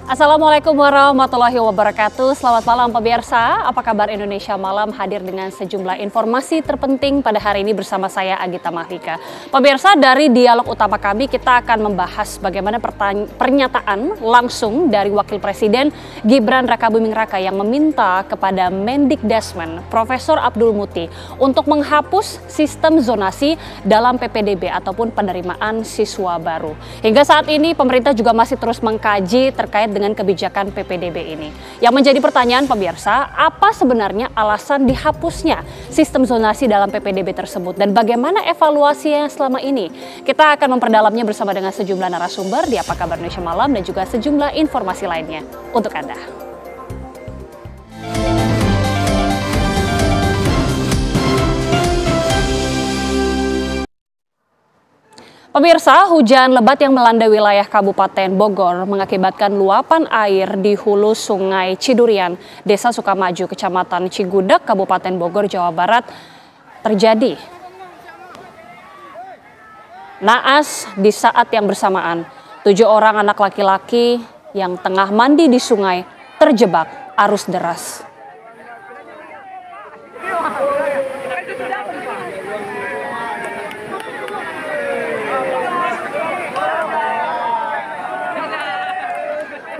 Assalamualaikum warahmatullahi wabarakatuh. Selamat malam pemirsa. Apa kabar Indonesia Malam hadir dengan sejumlah informasi terpenting pada hari ini bersama saya Agita Mahika. Pemirsa, dari dialog utama kami kita akan membahas bagaimana pernyataan langsung dari Wakil Presiden Gibran Rakabuming Raka yang meminta kepada Mendikdasmen Profesor Abdul Muti untuk menghapus sistem zonasi dalam PPDB ataupun penerimaan siswa baru. Hingga saat ini pemerintah juga masih terus mengkaji terkait dengan kebijakan PPDB ini. Yang menjadi pertanyaan pemirsa, apa sebenarnya alasan dihapusnya sistem zonasi dalam PPDB tersebut dan bagaimana evaluasinya selama ini? Kita akan memperdalamnya bersama dengan sejumlah narasumber di Apa Kabar Indonesia Malam dan juga sejumlah informasi lainnya untuk Anda. Pemirsa, hujan lebat yang melanda wilayah Kabupaten Bogor mengakibatkan luapan air di hulu Sungai Cidurian, Desa Sukamaju, Kecamatan Cigudeg, Kabupaten Bogor, Jawa Barat terjadi. Naas di saat yang bersamaan, 7 orang anak laki-laki yang tengah mandi di sungai terjebak arus deras.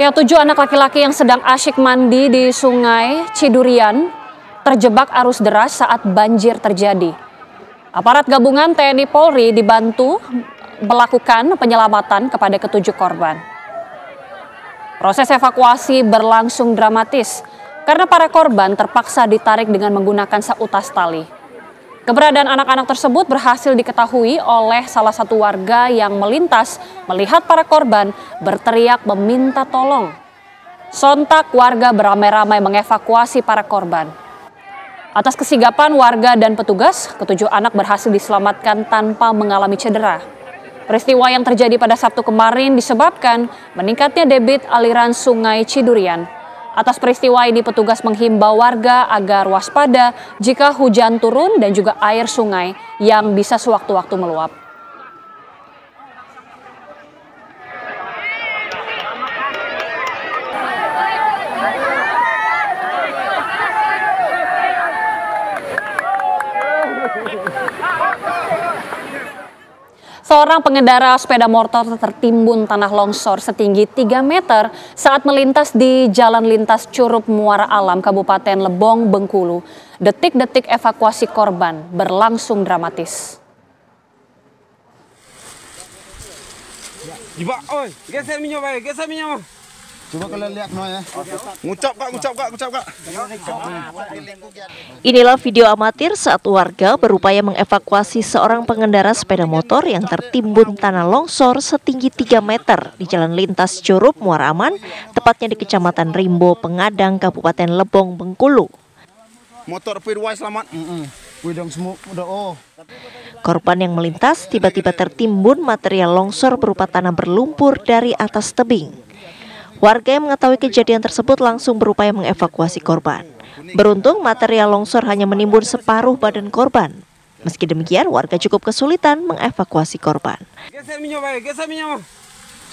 Ya, 7 anak laki-laki yang sedang asyik mandi di Sungai Cidurian terjebak arus deras saat banjir terjadi. Aparat gabungan TNI Polri dibantu melakukan penyelamatan kepada ketujuh korban. Proses evakuasi berlangsung dramatis karena para korban terpaksa ditarik dengan menggunakan seutas tali. Keberadaan anak-anak tersebut berhasil diketahui oleh salah satu warga yang melintas melihat para korban berteriak meminta tolong. Sontak warga beramai-ramai mengevakuasi para korban. Atas kesigapan warga dan petugas, ketujuh anak berhasil diselamatkan tanpa mengalami cedera. Peristiwa yang terjadi pada Sabtu kemarin disebabkan meningkatnya debit aliran Sungai Cidurian. Atas peristiwa ini petugas menghimbau warga agar waspada jika hujan turun dan juga air sungai yang bisa sewaktu-waktu meluap. Seorang pengendara sepeda motor tertimbun tanah longsor setinggi 3 meter saat melintas di Jalan Lintas Curup Muara Alam, Kabupaten Lebong, Bengkulu. Detik-detik evakuasi korban berlangsung dramatis. Geser minyak, geser minyak. Coba kalian lihat no ya. Ngucap kak. Inilah video amatir saat warga berupaya mengevakuasi seorang pengendara sepeda motor yang tertimbun tanah longsor setinggi 3 meter di Jalan Lintas Curup Muara Aman, tepatnya di Kecamatan Rimbo, Pengadang, Kabupaten Lebong, Bengkulu. Motor Firwai selamat. Korban yang melintas tiba-tiba tertimbun material longsor berupa tanah berlumpur dari atas tebing. Warga yang mengetahui kejadian tersebut langsung berupaya mengevakuasi korban. Beruntung material longsor hanya menimbun separuh badan korban. Meski demikian, warga cukup kesulitan mengevakuasi korban. Geser minyak.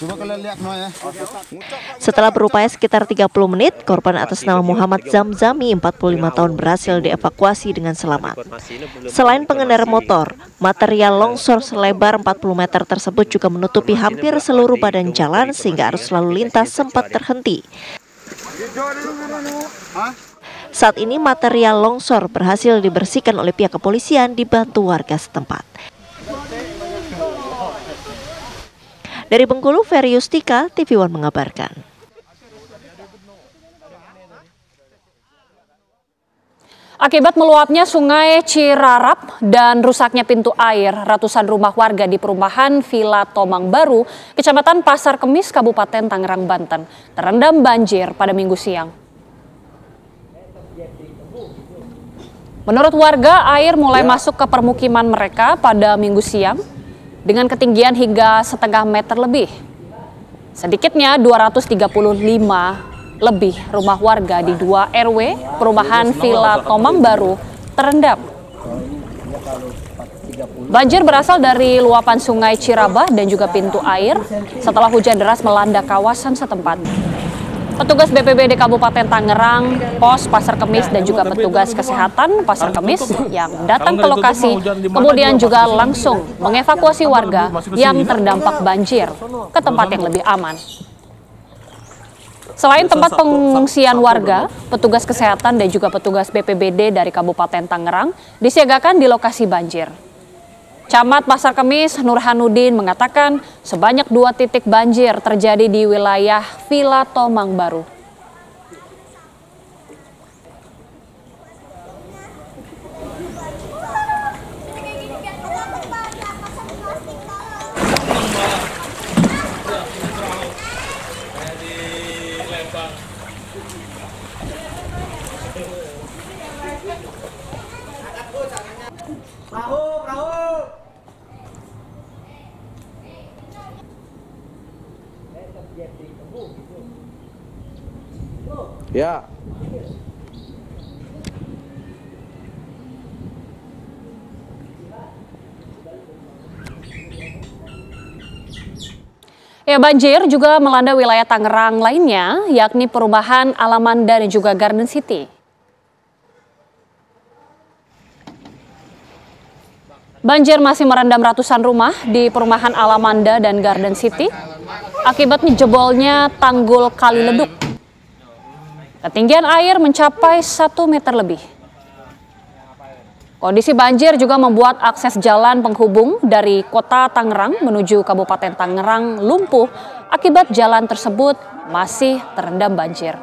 Coba kalian lihat no ya. Setelah berupaya sekitar 30 menit, korban atas nama Muhammad Zamzami, 45 tahun berhasil dievakuasi dengan selamat. Selain pengendara motor, material longsor selebar 40 meter tersebut juga menutupi hampir seluruh badan jalan sehingga arus lalu lintas sempat terhenti. Saat ini material longsor berhasil dibersihkan oleh pihak kepolisian dibantu warga setempat. Dari Bengkulu, Ferry Yustika, TV One mengabarkan. Akibat meluapnya Sungai Cirarap dan rusaknya pintu air, ratusan rumah warga di perumahan Villa Tomang Baru, Kecamatan Pasar Kemis, Kabupaten Tangerang, Banten, terendam banjir pada Minggu siang. Menurut warga, air mulai masuk ke permukiman mereka pada Minggu siang dengan ketinggian hingga setengah meter lebih. Sedikitnya 235 lebih rumah warga di 2 RW perumahan Villa Tomang Baru terendam. Banjir berasal dari luapan Sungai Cirabah dan juga pintu air setelah hujan deras melanda kawasan setempat. Petugas BPBD Kabupaten Tangerang, Pos Pasar Kemis dan juga petugas kesehatan Pasar Kemis yang datang ke lokasi kemudian juga langsung mengevakuasi warga yang terdampak banjir ke tempat yang lebih aman. Selain tempat pengungsian warga, petugas kesehatan dan juga petugas BPBD dari Kabupaten Tangerang disiagakan di lokasi banjir. Camat Pasar Kemis Nurhanuddin mengatakan sebanyak 2 titik banjir terjadi di wilayah Villa Tomang Baru. Ya. Ya, banjir juga melanda wilayah Tangerang lainnya, yakni perumahan Alamanda dan juga Garden City. Banjir masih merendam ratusan rumah di perumahan Alamanda dan Garden City akibat jebolnya tanggul Kali Leduk. Ketinggian air mencapai 1 meter lebih. Kondisi banjir juga membuat akses jalan penghubung dari kota Tangerang menuju Kabupaten Tangerang lumpuh akibat jalan tersebut masih terendam banjir.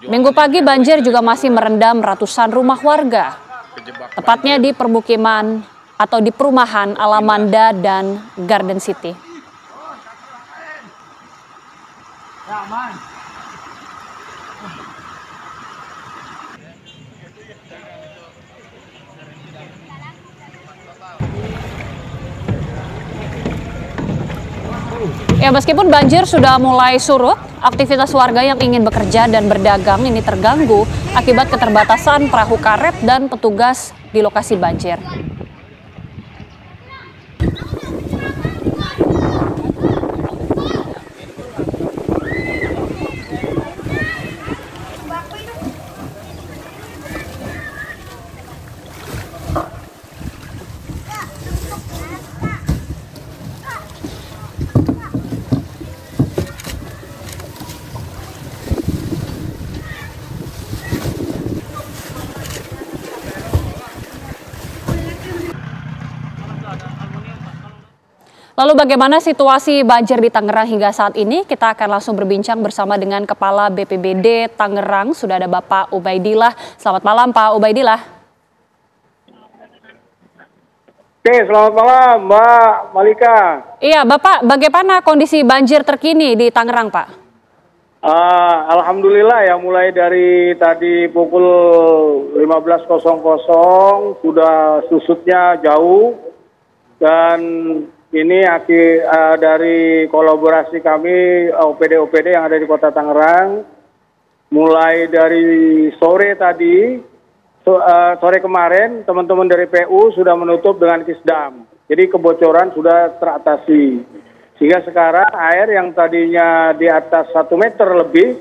Minggu pagi banjir juga masih merendam ratusan rumah warga, tepatnya di permukiman atau di perumahan Alamanda dan Garden City. Ya, meskipun banjir sudah mulai surut, aktivitas warga yang ingin bekerja dan berdagang ini terganggu akibat keterbatasan perahu karet dan petugas di lokasi banjir. Lalu bagaimana situasi banjir di Tangerang hingga saat ini? Kita akan langsung berbincang bersama dengan Kepala BPBD Tangerang. Sudah ada Bapak Ubaidillah. Selamat malam Pak Ubaidillah. Oke, selamat malam Mbak Malika. Iya Bapak, bagaimana kondisi banjir terkini di Tangerang Pak? Alhamdulillah ya, mulai dari tadi pukul 15.00 sudah susutnya jauh. Dan ini dari kolaborasi kami OPD-OPD yang ada di Kota Tangerang, mulai dari sore tadi, sore kemarin teman-teman dari PU sudah menutup dengan kisdam. Jadi kebocoran sudah teratasi. Sehingga sekarang air yang tadinya di atas 1 meter lebih,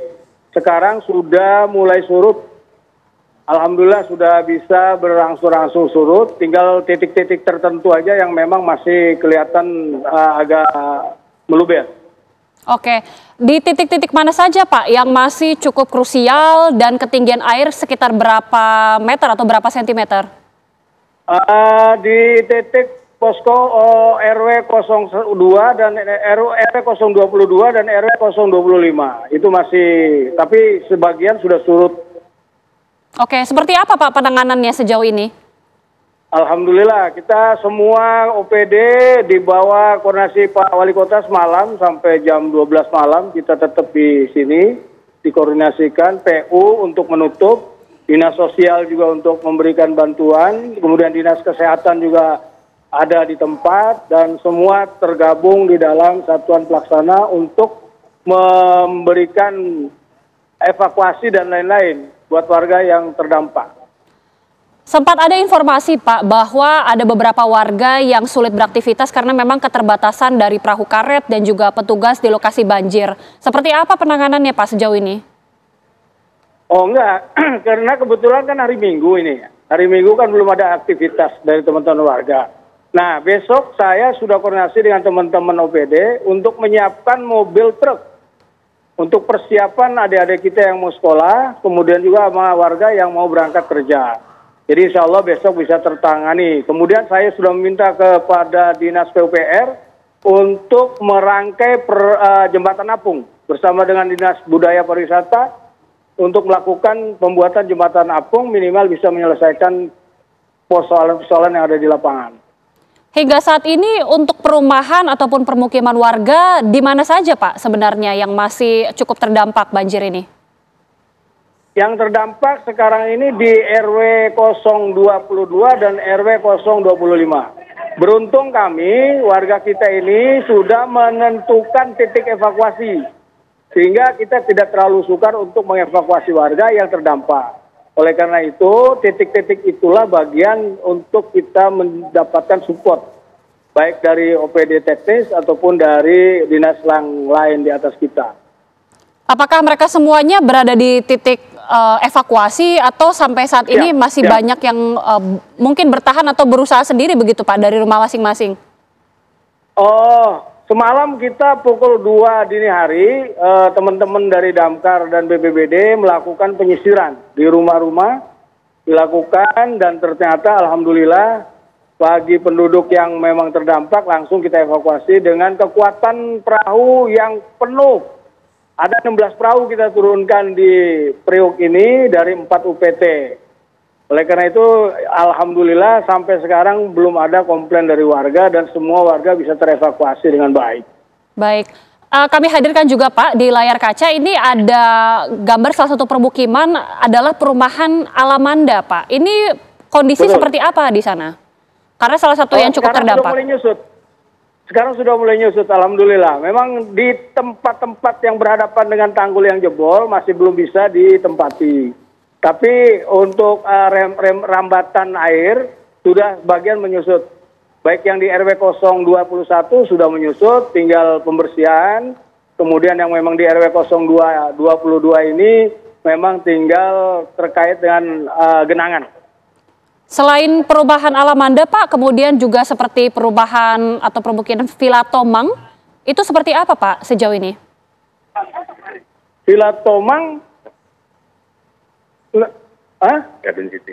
sekarang sudah mulai surut. Alhamdulillah sudah bisa berangsur-angsur surut, tinggal titik-titik tertentu aja yang memang masih kelihatan agak meluber. Oke, di titik-titik mana saja Pak yang masih cukup krusial dan ketinggian air sekitar berapa meter atau berapa sentimeter? Di titik posko RW 02 dan RW 022 dan RW 025 itu masih, tapi sebagian sudah surut. Oke, seperti apa Pak penanganannya sejauh ini? Alhamdulillah, kita semua OPD di bawah koordinasi Pak Wali Kota semalam sampai jam 12 malam kita tetap di sini, dikoordinasikan PU untuk menutup, Dinas Sosial juga untuk memberikan bantuan, kemudian Dinas Kesehatan juga ada di tempat, dan semua tergabung di dalam satuan pelaksana untuk memberikan evakuasi dan lain-lain buat warga yang terdampak. Sempat ada informasi Pak bahwa ada beberapa warga yang sulit beraktivitas karena memang keterbatasan dari perahu karet dan juga petugas di lokasi banjir. Seperti apa penanganannya Pak sejauh ini? Oh enggak, karena kebetulan kan hari Minggu ini. Hari Minggu kan belum ada aktivitas dari teman-teman warga. Nah besok saya sudah koordinasi dengan teman-teman OPD untuk menyiapkan mobil truk. Untuk persiapan adik-adik kita yang mau sekolah, kemudian juga sama warga yang mau berangkat kerja. Jadi insya Allah besok bisa tertangani. Kemudian saya sudah meminta kepada Dinas PUPR untuk merangkai jembatan apung bersama dengan Dinas Budaya Pariwisata untuk melakukan pembuatan jembatan apung minimal bisa menyelesaikan persoalan-persoalan yang ada di lapangan. Hingga saat ini untuk perumahan ataupun permukiman warga di mana saja Pak sebenarnya yang masih cukup terdampak banjir ini? Yang terdampak sekarang ini di RW 022 dan RW 025. Beruntung kami, warga kita ini sudah menentukan titik evakuasi. Sehingga kita tidak terlalu sukar untuk mengevakuasi warga yang terdampak. Oleh karena itu, titik-titik itulah bagian untuk kita mendapatkan support. Baik dari OPD teknis ataupun dari dinas lain di atas kita. Apakah mereka semuanya berada di titik evakuasi atau sampai saat ini masih banyak yang mungkin bertahan atau berusaha sendiri begitu Pak dari rumah masing-masing? Oh, semalam kita pukul 2 dini hari teman-teman dari Damkar dan BPBD melakukan penyisiran di rumah-rumah dilakukan dan ternyata alhamdulillah bagi penduduk yang memang terdampak langsung kita evakuasi dengan kekuatan perahu yang penuh. Ada 16 perahu kita turunkan di Priok ini dari 4 UPT. Oleh karena itu, alhamdulillah sampai sekarang belum ada komplain dari warga dan semua warga bisa terevakuasi dengan baik. Baik, kami hadirkan juga Pak di layar kaca ini ada gambar salah satu permukiman adalah perumahan Alamanda Pak. Ini kondisi seperti apa di sana? Karena salah satu yang cukup terdampak. Sekarang sudah mulai nyusut, alhamdulillah. Memang di tempat-tempat yang berhadapan dengan tanggul yang jebol masih belum bisa ditempati. Tapi untuk rambatan air sudah bagian menyusut. Baik yang di RW 021 sudah menyusut, tinggal pembersihan. Kemudian yang memang di RW 022 ini memang tinggal terkait dengan genangan. Selain perubahan Alamanda Pak, kemudian juga seperti perubahan atau permukiman Villa Tomang, itu seperti apa Pak sejauh ini? Villa Tomang, Garden City.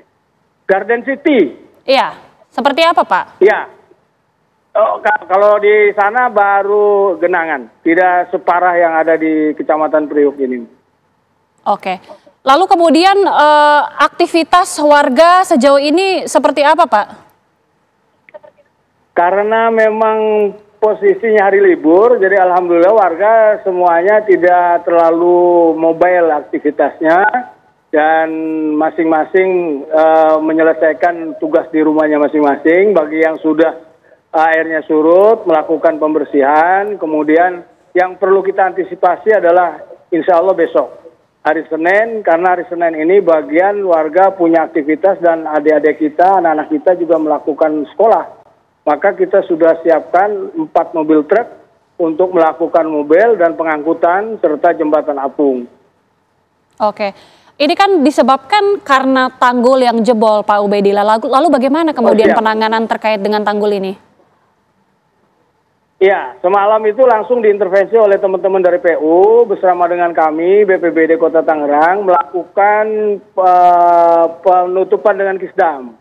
Garden City. Iya, seperti apa Pak? Iya, kalau di sana baru genangan, tidak separah yang ada di Kecamatan Priok ini. Oke. Lalu kemudian aktivitas warga sejauh ini seperti apa Pak? Karena memang posisinya hari libur, jadi alhamdulillah warga semuanya tidak terlalu mobile aktivitasnya dan masing-masing menyelesaikan tugas di rumahnya masing-masing. Bagi yang sudah airnya surut, melakukan pembersihan, kemudian yang perlu kita antisipasi adalah insya Allah besok. Hari Senin, karena hari Senin ini bagian warga punya aktivitas dan adik-adik kita, anak-anak kita juga melakukan sekolah. Maka kita sudah siapkan 4 mobil truk untuk melakukan mobil dan pengangkutan serta jembatan apung. Oke, ini kan disebabkan karena tanggul yang jebol Pak Ubaidillah. Lalu bagaimana kemudian penanganan terkait dengan tanggul ini? Ya, semalam itu langsung diintervensi oleh teman-teman dari PU bersama dengan kami BPBD Kota Tangerang melakukan penutupan dengan Kisdam.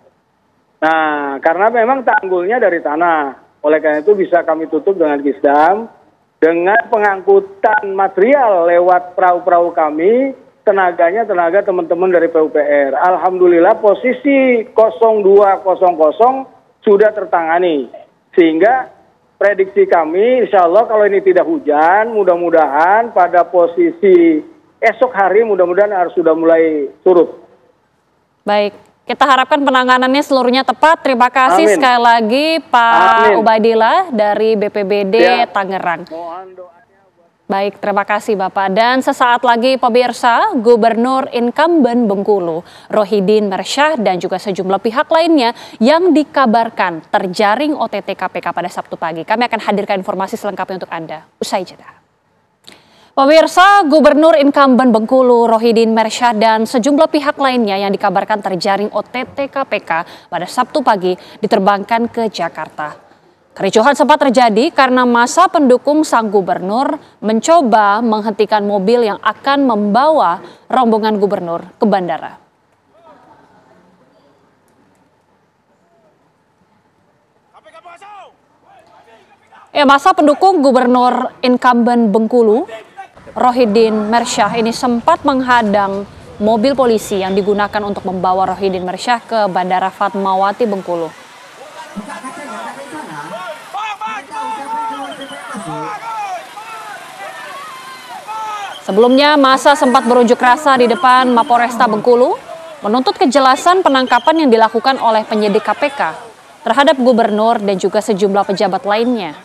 Nah, karena memang tanggulnya dari tanah, oleh karena itu bisa kami tutup dengan Kisdam dengan pengangkutan material lewat perahu-perahu kami, tenaganya tenaga teman-teman dari PUPR. Alhamdulillah posisi 0200 sudah tertangani sehingga prediksi kami, insya Allah kalau ini tidak hujan, mudah-mudahan pada posisi esok hari mudah-mudahan harus sudah mulai surut. Baik, kita harapkan penanganannya seluruhnya tepat. Terima kasih sekali lagi Pak Ubaidillah dari BPBD Tangerang. Mohon doanya buat Baik, terima kasih Bapak. Dan sesaat lagi pemirsa, Gubernur incumbent Bengkulu, Rohidin Mersyah dan juga sejumlah pihak lainnya yang dikabarkan terjaring OTT KPK pada Sabtu pagi. Kami akan hadirkan informasi selengkapnya untuk Anda. Usai jeda. Pemirsa, Gubernur incumbent Bengkulu, Rohidin Mersyah dan sejumlah pihak lainnya yang dikabarkan terjaring OTT KPK pada Sabtu pagi diterbangkan ke Jakarta. Kericuhan sempat terjadi karena massa pendukung sang gubernur mencoba menghentikan mobil yang akan membawa rombongan gubernur ke bandara. Massa pendukung gubernur incumbent Bengkulu, Rohidin Mersyah ini sempat menghadang mobil polisi yang digunakan untuk membawa Rohidin Mersyah ke Bandara Fatmawati Bengkulu. Sebelumnya, massa sempat berunjuk rasa di depan Mapolresta Bengkulu menuntut kejelasan penangkapan yang dilakukan oleh penyidik KPK terhadap gubernur dan juga sejumlah pejabat lainnya.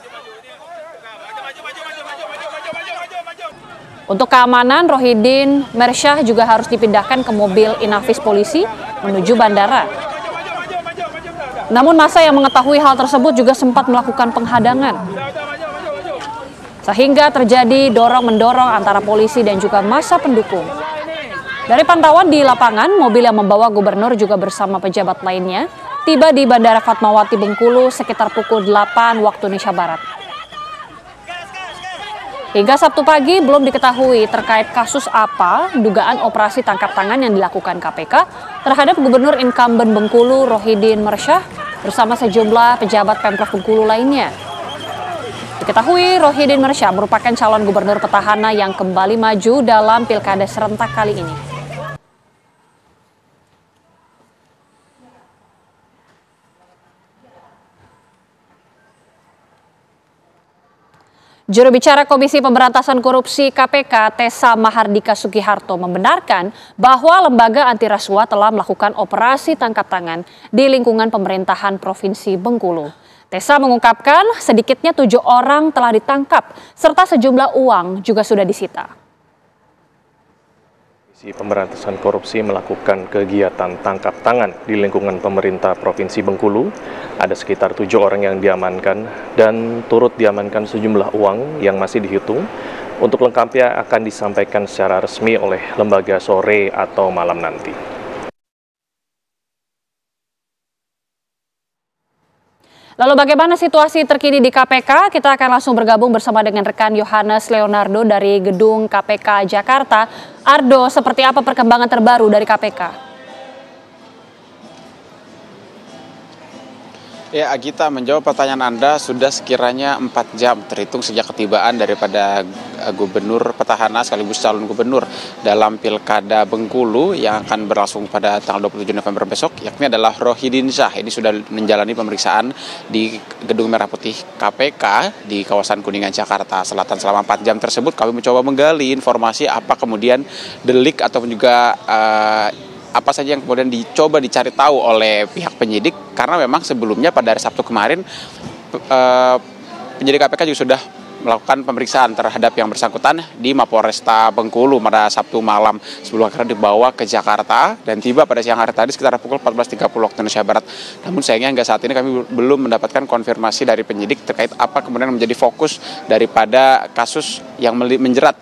Untuk keamanan, Rohidin Mersyah juga harus dipindahkan ke mobil inafis polisi menuju bandara. Namun massa yang mengetahui hal tersebut juga sempat melakukan penghadangan. Sehingga terjadi dorong-mendorong antara polisi dan juga massa pendukung. Dari pantauan di lapangan, mobil yang membawa gubernur juga bersama pejabat lainnya tiba di Bandara Fatmawati Bengkulu sekitar pukul 8 waktu Indonesia Barat. Hingga Sabtu pagi belum diketahui terkait kasus apa dugaan operasi tangkap tangan yang dilakukan KPK terhadap Gubernur incumbent Bengkulu Rohidin Mersyah bersama sejumlah pejabat Pemprov Bengkulu lainnya. Diketahui Rohidin Mersyah merupakan calon gubernur petahana yang kembali maju dalam pilkada serentak kali ini. Juru bicara Komisi Pemberantasan Korupsi KPK, Tessa Mahardika Sugiharto membenarkan bahwa lembaga anti rasuah telah melakukan operasi tangkap tangan di lingkungan pemerintahan Provinsi Bengkulu. Tessa mengungkapkan sedikitnya 7 orang telah ditangkap serta sejumlah uang juga sudah disita. Komisi Pemberantasan Korupsi melakukan kegiatan tangkap tangan di lingkungan pemerintah Provinsi Bengkulu. Ada sekitar 7 orang yang diamankan dan turut diamankan sejumlah uang yang masih dihitung. Untuk lengkapnya akan disampaikan secara resmi oleh lembaga sore atau malam nanti. Lalu bagaimana situasi terkini di KPK? Kita akan langsung bergabung bersama dengan rekan Yohanes Leonardo dari Gedung KPK Jakarta. Ardo, seperti apa perkembangan terbaru dari KPK? Ya, Agita, menjawab pertanyaan Anda, sudah sekiranya 4 jam terhitung sejak ketibaan daripada gubernur petahana sekaligus calon gubernur dalam Pilkada Bengkulu yang akan berlangsung pada tanggal 27 November besok, yakni adalah Rohidin Syah. Ini sudah menjalani pemeriksaan di Gedung Merah Putih KPK di kawasan Kuningan, Jakarta Selatan. Selama 4 jam tersebut kami mencoba menggali informasi apa kemudian delik ataupun juga apa saja yang kemudian dicoba dicari tahu oleh pihak penyidik, karena memang sebelumnya pada hari Sabtu kemarin penyidik KPK juga sudah melakukan pemeriksaan terhadap yang bersangkutan di Mapolresta Bengkulu pada Sabtu malam sebelum akhirnya dibawa ke Jakarta dan tiba pada siang hari tadi sekitar pukul 14.30 waktu Indonesia Barat. Namun sayangnya hingga saat ini kami belum mendapatkan konfirmasi dari penyidik terkait apa kemudian menjadi fokus daripada kasus yang menjerat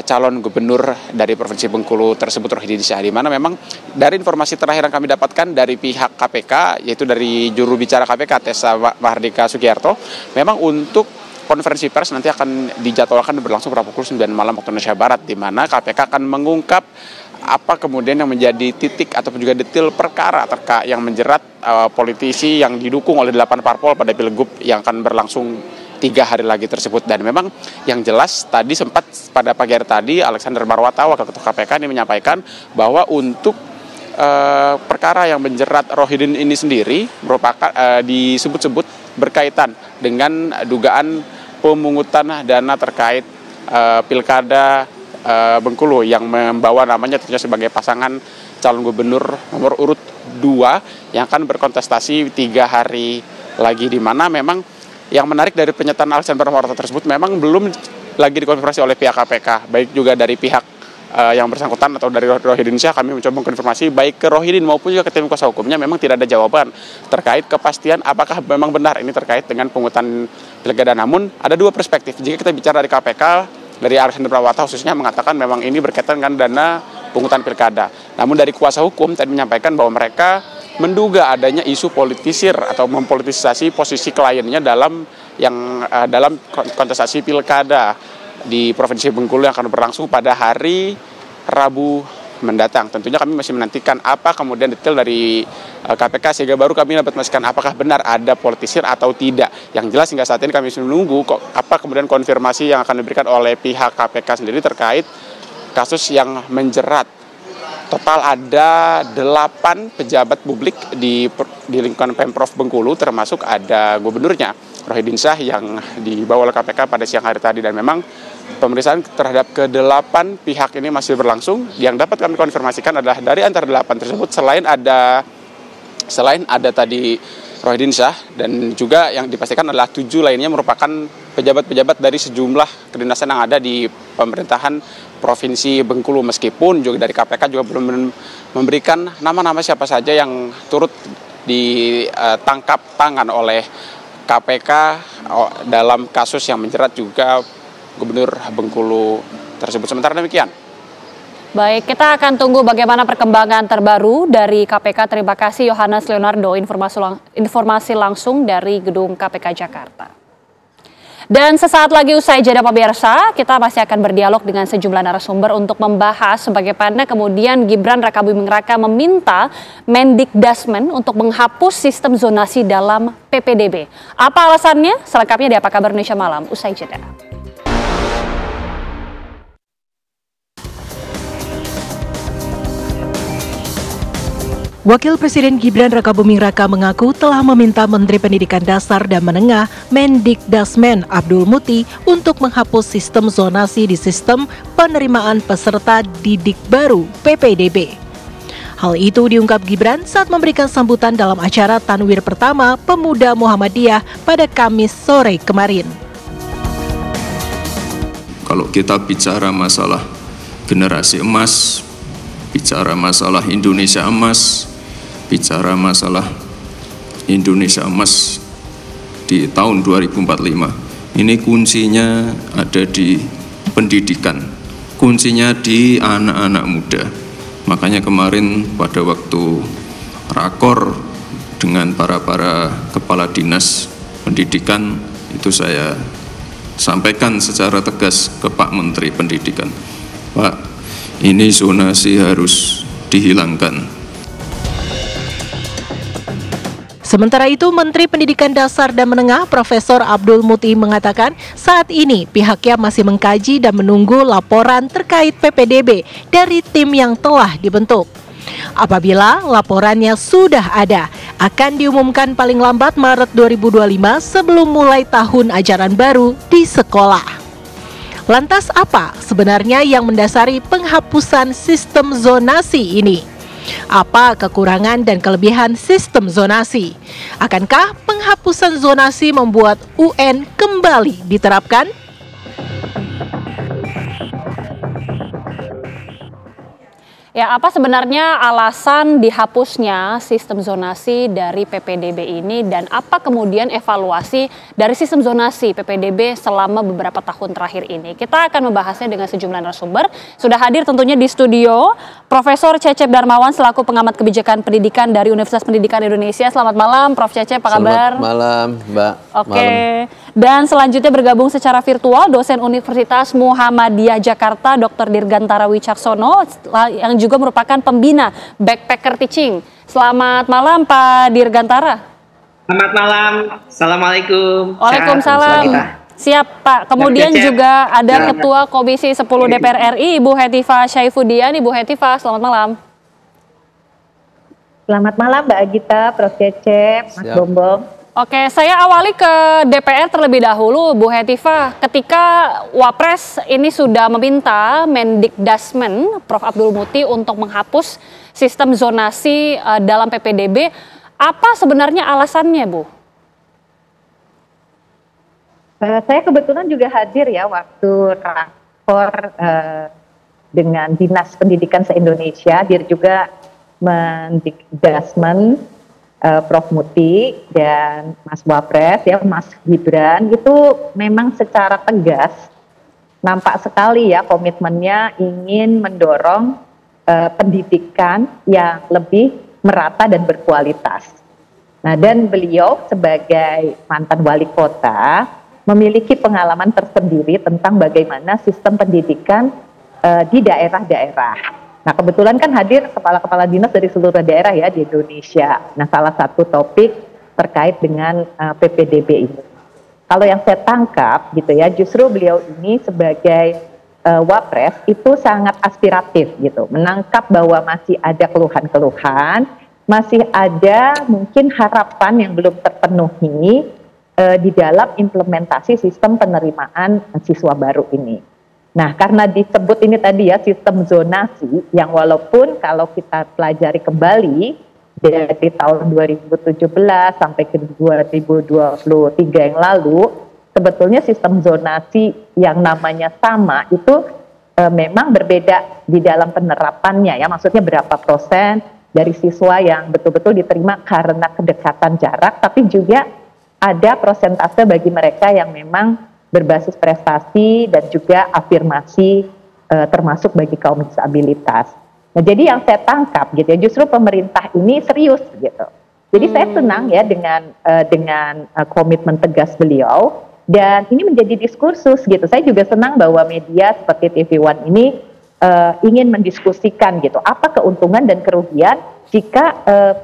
calon gubernur dari Provinsi Bengkulu tersebut, Rohidin Syah, di mana memang dari informasi terakhir yang kami dapatkan dari pihak KPK, yaitu dari juru bicara KPK Tessa Mahardika Sugiharto, memang untuk konferensi pers nanti akan dijadwalkan berlangsung pada pukul 9 malam waktu Indonesia Barat, di mana KPK akan mengungkap apa kemudian yang menjadi titik ataupun juga detail perkara terkait yang menjerat politisi yang didukung oleh 8 parpol pada pilgub yang akan berlangsung 3 hari lagi tersebut. Dan memang yang jelas tadi sempat pada pagi hari tadi Alexander Marwata, Wakil Ketua KPK, ini menyampaikan bahwa untuk perkara yang menjerat Rohidin ini sendiri merupakan disebut-sebut berkaitan dengan dugaan pemungutan dana terkait Pilkada Bengkulu yang membawa namanya tentunya sebagai pasangan calon gubernur nomor urut 2 yang akan berkontestasi 3 hari lagi, di mana memang yang menarik dari pernyataan Alexander Marwata tersebut memang belum lagi dikonfirmasi oleh pihak KPK, baik juga dari pihak yang bersangkutan atau dari Rohidin Syah. Kami mencoba mengkonfirmasi baik ke Rohidin maupun juga ke tim kuasa hukumnya, memang tidak ada jawaban terkait kepastian apakah memang benar ini terkait dengan pungutan pilkada. Namun ada dua perspektif. Jika kita bicara dari KPK, dari Archandra Prawata khususnya mengatakan memang ini berkaitan dengan dana pungutan pilkada. Namun dari kuasa hukum tadi menyampaikan bahwa mereka menduga adanya isu politisir atau mempolitisasi posisi kliennya dalam kontestasi pilkada di Provinsi Bengkulu yang akan berlangsung pada hari Rabu mendatang. Tentunya kami masih menantikan apa kemudian detail dari KPK sehingga baru kami dapat memastikan apakah benar ada politisir atau tidak. Yang jelas hingga saat ini kami masih menunggu apa kemudian konfirmasi yang akan diberikan oleh pihak KPK sendiri terkait kasus yang menjerat. Total ada 8 pejabat publik di lingkungan Pemprov Bengkulu, termasuk ada gubernurnya Rohidin Syah yang dibawa oleh KPK pada siang hari tadi, dan memang pemeriksaan terhadap ke-8 pihak ini masih berlangsung. Yang dapat kami konfirmasikan adalah dari antara 8 tersebut selain ada tadi Rohidin Syah, dan juga yang dipastikan adalah 7 lainnya merupakan pejabat-pejabat dari sejumlah kedinasan yang ada di pemerintahan Provinsi Bengkulu, meskipun juga dari KPK juga belum memberikan nama-nama siapa saja yang turut ditangkap tangan oleh KPK dalam kasus yang menjerat juga Gubernur Bengkulu tersebut. Sementara demikian. Baik, kita akan tunggu bagaimana perkembangan terbaru dari KPK. Terima kasih Yohanes Leonardo, informasi langsung dari Gedung KPK Jakarta. Dan sesaat lagi usai jeda pemirsa, kita masih akan berdialog dengan sejumlah narasumber untuk membahas bagaimana kemudian Gibran Rakabuming Raka meminta Mendikdasmen untuk menghapus sistem zonasi dalam PPDB. Apa alasannya? Selengkapnya di Apa Kabar Indonesia Malam usai jeda. Wakil Presiden Gibran Rakabuming Raka mengaku telah meminta Menteri Pendidikan Dasar dan Menengah Mendikdasmen Abdul Muti untuk menghapus sistem zonasi di sistem penerimaan peserta didik baru PPDB. Hal itu diungkap Gibran saat memberikan sambutan dalam acara Tanwir Pertama Pemuda Muhammadiyah pada Kamis sore kemarin. Kalau kita bicara masalah generasi emas, bicara masalah Indonesia emas, bicara masalah Indonesia emas di tahun 2045, ini kuncinya ada di pendidikan, kuncinya di anak-anak muda. Makanya kemarin pada waktu rakor dengan para kepala dinas pendidikan itu saya sampaikan secara tegas ke Pak Menteri Pendidikan, Pak, ini zonasi harus dihilangkan. Sementara itu, Menteri Pendidikan Dasar dan Menengah Profesor Abdul Muti mengatakan saat ini pihaknya masih mengkaji dan menunggu laporan terkait PPDB dari tim yang telah dibentuk. Apabila laporannya sudah ada, akan diumumkan paling lambat Maret 2025 sebelum mulai tahun ajaran baru di sekolah. Lantas apa sebenarnya yang mendasari penghapusan sistem zonasi ini? Apa kekurangan dan kelebihan sistem zonasi? Akankah penghapusan zonasi membuat UN kembali diterapkan? Ya, apa sebenarnya alasan dihapusnya sistem zonasi dari PPDB ini dan apa kemudian evaluasi dari sistem zonasi PPDB selama beberapa tahun terakhir ini? Kita akan membahasnya dengan sejumlah narasumber. Sudah hadir tentunya di studio Profesor Cecep Darmawan selaku pengamat kebijakan pendidikan dari Universitas Pendidikan Indonesia. Selamat malam Prof. Cecep, apa kabar? Selamat malam, Mbak. Oke. Dan selanjutnya bergabung secara virtual dosen Universitas Muhammadiyah Jakarta Dr. Dirgantara Wicaksono yang juga merupakan pembina Backpacker Teaching. Selamat malam Pak Dirgantara. Selamat malam. Assalamualaikum. Waalaikumsalam. Siap Pak. Kemudian juga ada Ketua Komisi 10 DPR RI Ibu Hetifah Syaifuddin. Ibu Hetifah, selamat malam. Selamat malam Mbak Agita, Prof. Cecep, Mas Bombong. Oke, saya awali ke DPR terlebih dahulu, Bu Hetifah. Ketika Wapres ini sudah meminta Mendikdasmen, Prof. Abdul Muti untuk menghapus sistem zonasi dalam PPDB, apa sebenarnya alasannya, Bu? Saya kebetulan juga hadir ya waktu rakor dengan Dinas Pendidikan se-Indonesia, dia juga Mendikdasmen, Prof. Muti dan Mas Wapres ya, Mas Gibran itu memang secara tegas nampak sekali ya komitmennya ingin mendorong pendidikan yang lebih merata dan berkualitas. Nah, dan beliau sebagai mantan wali kota memiliki pengalaman tersendiri tentang bagaimana sistem pendidikan di daerah-daerah. Nah, kebetulan kan hadir kepala-kepala dinas dari seluruh daerah ya di Indonesia. Nah, salah satu topik terkait dengan PPDB ini. Kalau yang saya tangkap gitu ya, justru beliau ini sebagai Wapres itu sangat aspiratif gitu, menangkap bahwa masih ada keluhan-keluhan, masih ada mungkin harapan yang belum terpenuhi di dalam implementasi sistem penerimaan siswa baru ini. Nah, karena disebut ini tadi ya sistem zonasi yang walaupun kalau kita pelajari kembali dari tahun 2017 sampai ke 2023 yang lalu, sebetulnya sistem zonasi yang namanya sama itu memang berbeda di dalam penerapannya ya, maksudnya berapa persen dari siswa yang betul-betul diterima karena kedekatan jarak, tapi juga ada persentase bagi mereka yang memang berbasis prestasi dan juga afirmasi termasuk bagi kaum disabilitas. Nah, jadi yang saya tangkap gitu ya, justru pemerintah ini serius gitu. Jadi saya senang ya dengan komitmen tegas beliau, dan ini menjadi diskursus gitu. Saya juga senang bahwa media seperti TV One ini ingin mendiskusikan gitu apa keuntungan dan kerugian jika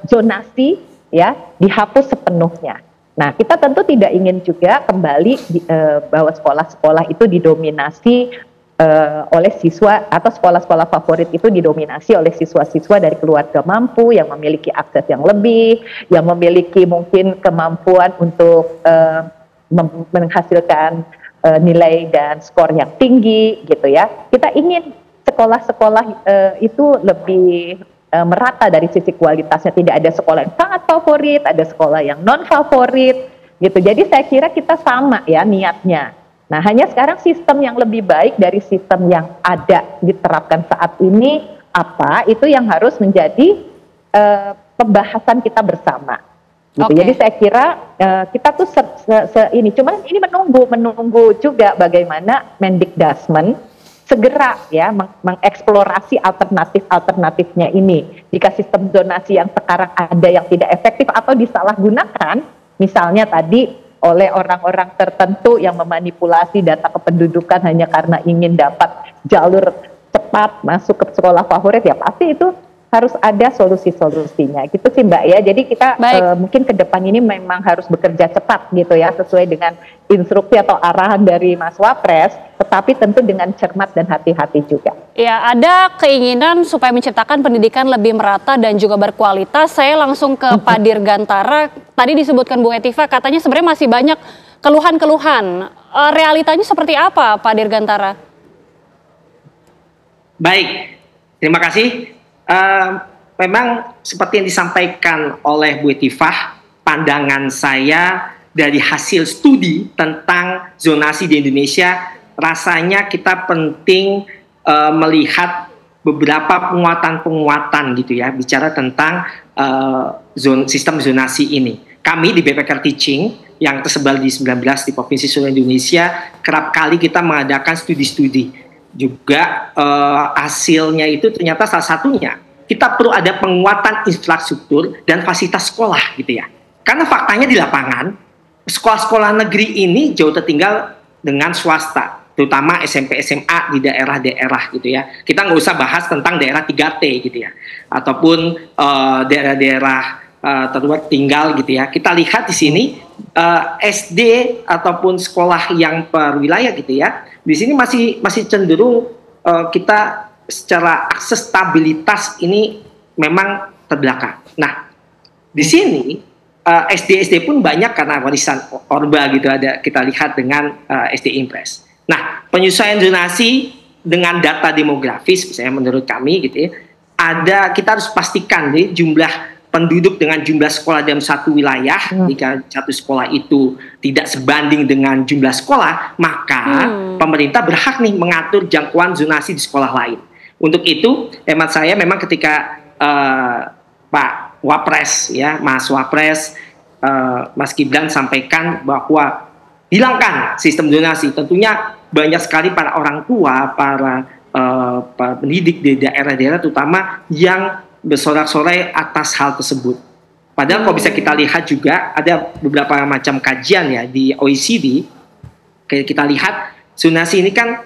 zonasi ya dihapus sepenuhnya. Nah, kita tentu tidak ingin juga kembali bahwa sekolah-sekolah itu didominasi oleh siswa atau sekolah-sekolah favorit itu didominasi oleh siswa-siswa dari keluarga mampu yang memiliki akses yang lebih, yang memiliki mungkin kemampuan untuk menghasilkan nilai dan skor yang tinggi gitu ya. Kita ingin sekolah-sekolah itu lebih merata dari sisi kualitasnya, tidak ada sekolah yang sangat favorit, ada sekolah yang non favorit gitu. Jadi saya kira kita sama ya niatnya. Nah, hanya sekarang sistem yang lebih baik dari sistem yang ada diterapkan saat ini apa, itu yang harus menjadi pembahasan kita bersama. Gitu. Jadi saya kira kita tuh ini, cuman ini menunggu juga bagaimana Mendikdasmen segera ya mengeksplorasi alternatifnya ini. Jika sistem zonasi yang sekarang ada yang tidak efektif atau disalahgunakan, misalnya tadi oleh orang-orang tertentu yang memanipulasi data kependudukan hanya karena ingin dapat jalur cepat masuk ke sekolah favorit, ya pasti itu harus ada solusi-solusinya gitu sih Mbak ya. Jadi kita mungkin ke depan ini memang harus bekerja cepat gitu ya, sesuai dengan instruksi atau arahan dari Mas Wapres, tetapi tentu dengan cermat dan hati-hati juga. Ya, ada keinginan supaya menciptakan pendidikan lebih merata dan juga berkualitas. Saya langsung ke Pak Dirgantara. Tadi disebutkan Bu Hetifah katanya sebenarnya masih banyak keluhan-keluhan. Realitanya seperti apa Pak Dirgantara? Baik, terima kasih. Memang seperti yang disampaikan oleh Bu Hetifah, pandangan saya dari hasil studi tentang zonasi di Indonesia, rasanya kita penting melihat beberapa penguatan-penguatan gitu ya, bicara tentang sistem zonasi ini. Kami di BPK Teaching yang tersebar di 19 di Provinsi seluruh Indonesia, kerap kali kita mengadakan studi-studi. Juga hasilnya itu ternyata salah satunya kita perlu ada penguatan infrastruktur dan fasilitas sekolah gitu ya. Karena faktanya di lapangan sekolah-sekolah negeri ini jauh tertinggal dengan swasta, terutama SMP SMA di daerah-daerah gitu ya. Kita nggak usah bahas tentang daerah 3T gitu ya, ataupun daerah-daerah tertinggal gitu ya. Kita lihat di sini SD ataupun sekolah yang per wilayah gitu ya. Di sini masih cenderung kita secara akses stabilitas ini memang terbelakang. Nah, di sini SD pun banyak karena warisan Orba gitu, ada kita lihat dengan SD Impres. Nah, penyesuaian zonasi dengan data demografis, misalnya menurut kami gitu ya, kita harus pastikan nih jumlah penduduk dengan jumlah sekolah dalam satu wilayah, jika satu sekolah itu tidak sebanding dengan jumlah sekolah, maka pemerintah berhak nih mengatur jangkauan zonasi di sekolah lain. Untuk itu, hemat saya memang ketika Pak Wapres, ya, Mas Wapres, Mas Gibran sampaikan bahwa hilangkan sistem zonasi, tentunya banyak sekali para orang tua, para pendidik di daerah-daerah terutama yang bersorak-sorai atas hal tersebut. Padahal kalau bisa kita lihat juga ada beberapa macam kajian ya di OECD, kayak kita lihat zonasi ini kan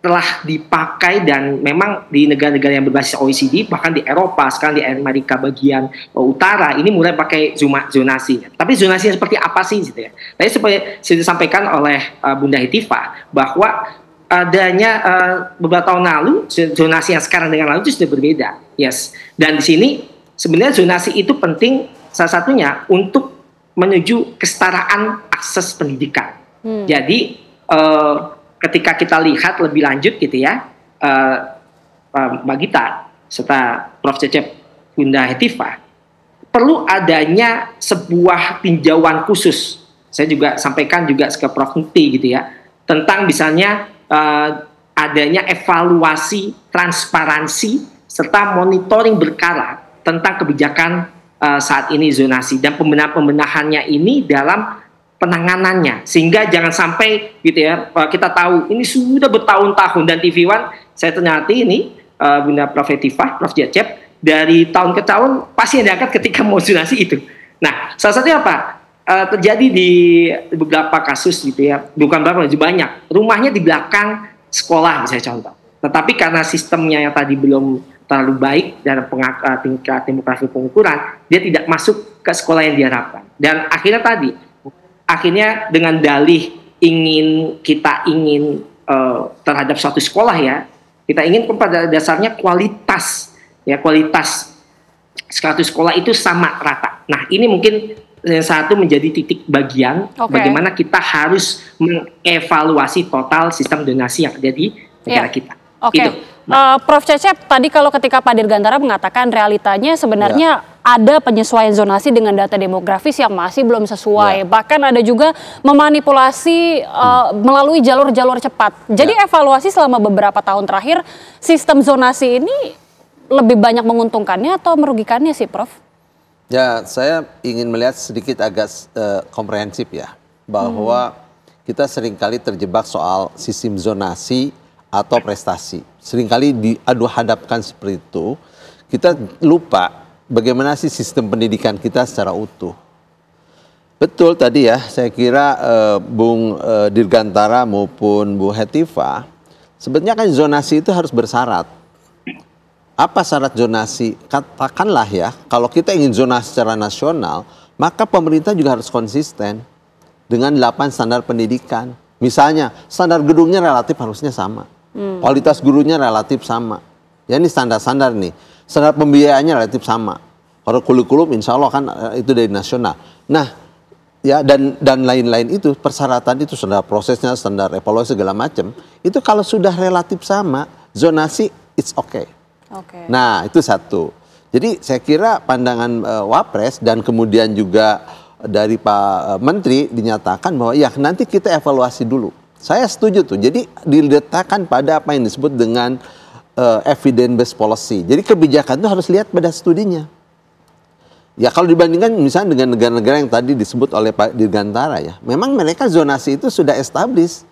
telah dipakai dan memang di negara-negara yang berbasis OECD, bahkan di Eropa, sekarang di Amerika bagian utara, ini mulai pakai zonasi. Tapi zonasi seperti apa sih? Gitu ya. Tadi seperti disampaikan oleh Bunda Hetifah, bahwa adanya beberapa tahun lalu, zonasi yang sekarang dengan lalu itu sudah berbeda. Yes. Dan di sini sebenarnya zonasi itu penting, salah satunya untuk menuju kesetaraan akses pendidikan. Jadi, ketika kita lihat lebih lanjut gitu ya, Mbak Gita serta Prof. Cecep, Bunda Hetifah, perlu adanya sebuah tinjauan khusus. Saya juga sampaikan juga ke Prof. Muti gitu ya, tentang misalnya adanya evaluasi, transparansi, serta monitoring berkala tentang kebijakan saat ini zonasi dan pembenahannya ini dalam penanganannya, sehingga jangan sampai gitu ya, kita tahu ini sudah bertahun-tahun dan TV One saya ternyata ini Bunda Prof. Hetifah, Prof. Cecep, dari tahun ke tahun pasti yang diangkat ketika mau zonasi itu. Nah, salah satunya apa? Terjadi di beberapa kasus gitu ya, bukan berapa, lebih banyak, rumahnya di belakang sekolah misalnya contoh, tetapi karena sistemnya yang tadi belum terlalu baik dan tingkat demografi pengukuran, dia tidak masuk ke sekolah yang diharapkan, dan akhirnya dengan dalih kita ingin terhadap suatu sekolah ya, kita ingin pada dasarnya kualitas suatu sekolah itu sama rata. Nah, ini mungkin yang satu menjadi titik bagian bagaimana kita harus mengevaluasi total sistem donasi yang ada di negara kita. Itu. Prof. Cecep, tadi kalau ketika Pak Dirgantara mengatakan realitanya sebenarnya ada penyesuaian zonasi dengan data demografis yang masih belum sesuai. Bahkan ada juga memanipulasi melalui jalur-jalur cepat. Jadi evaluasi selama beberapa tahun terakhir, sistem zonasi ini lebih banyak menguntungkannya atau merugikannya sih, Prof? Ya, saya ingin melihat sedikit agak komprehensif ya, bahwa kita seringkali terjebak soal sistem zonasi atau prestasi. Seringkali diadu hadapkan seperti itu, kita lupa bagaimana sih sistem pendidikan kita secara utuh. Betul tadi ya, saya kira Bung Dirgantara maupun Bu Hetifah, sebenarnya kan zonasi itu harus bersyarat. Apa syarat zonasi? Katakanlah ya, kalau kita ingin zonasi secara nasional, maka pemerintah juga harus konsisten dengan 8 standar pendidikan. Misalnya, standar gedungnya relatif harusnya sama. Kualitas gurunya relatif sama. Ya, ini standar-standar nih. Standar pembiayaannya relatif sama. Kalau kurikulum insya Allah kan itu dari nasional. Nah, ya dan lain-lain itu, persyaratan itu, standar prosesnya, standar evaluasi segala macam, itu kalau sudah relatif sama, zonasi it's okay. Nah, itu satu. Jadi saya kira pandangan Wapres dan kemudian juga dari Pak Menteri dinyatakan bahwa ya nanti kita evaluasi dulu. Saya setuju tuh. Jadi diletakkan pada apa yang disebut dengan evidence based policy. Jadi kebijakan itu harus lihat pada studinya. Ya kalau dibandingkan misalnya dengan negara-negara yang tadi disebut oleh Pak Dirgantara ya, memang mereka zonasi itu sudah established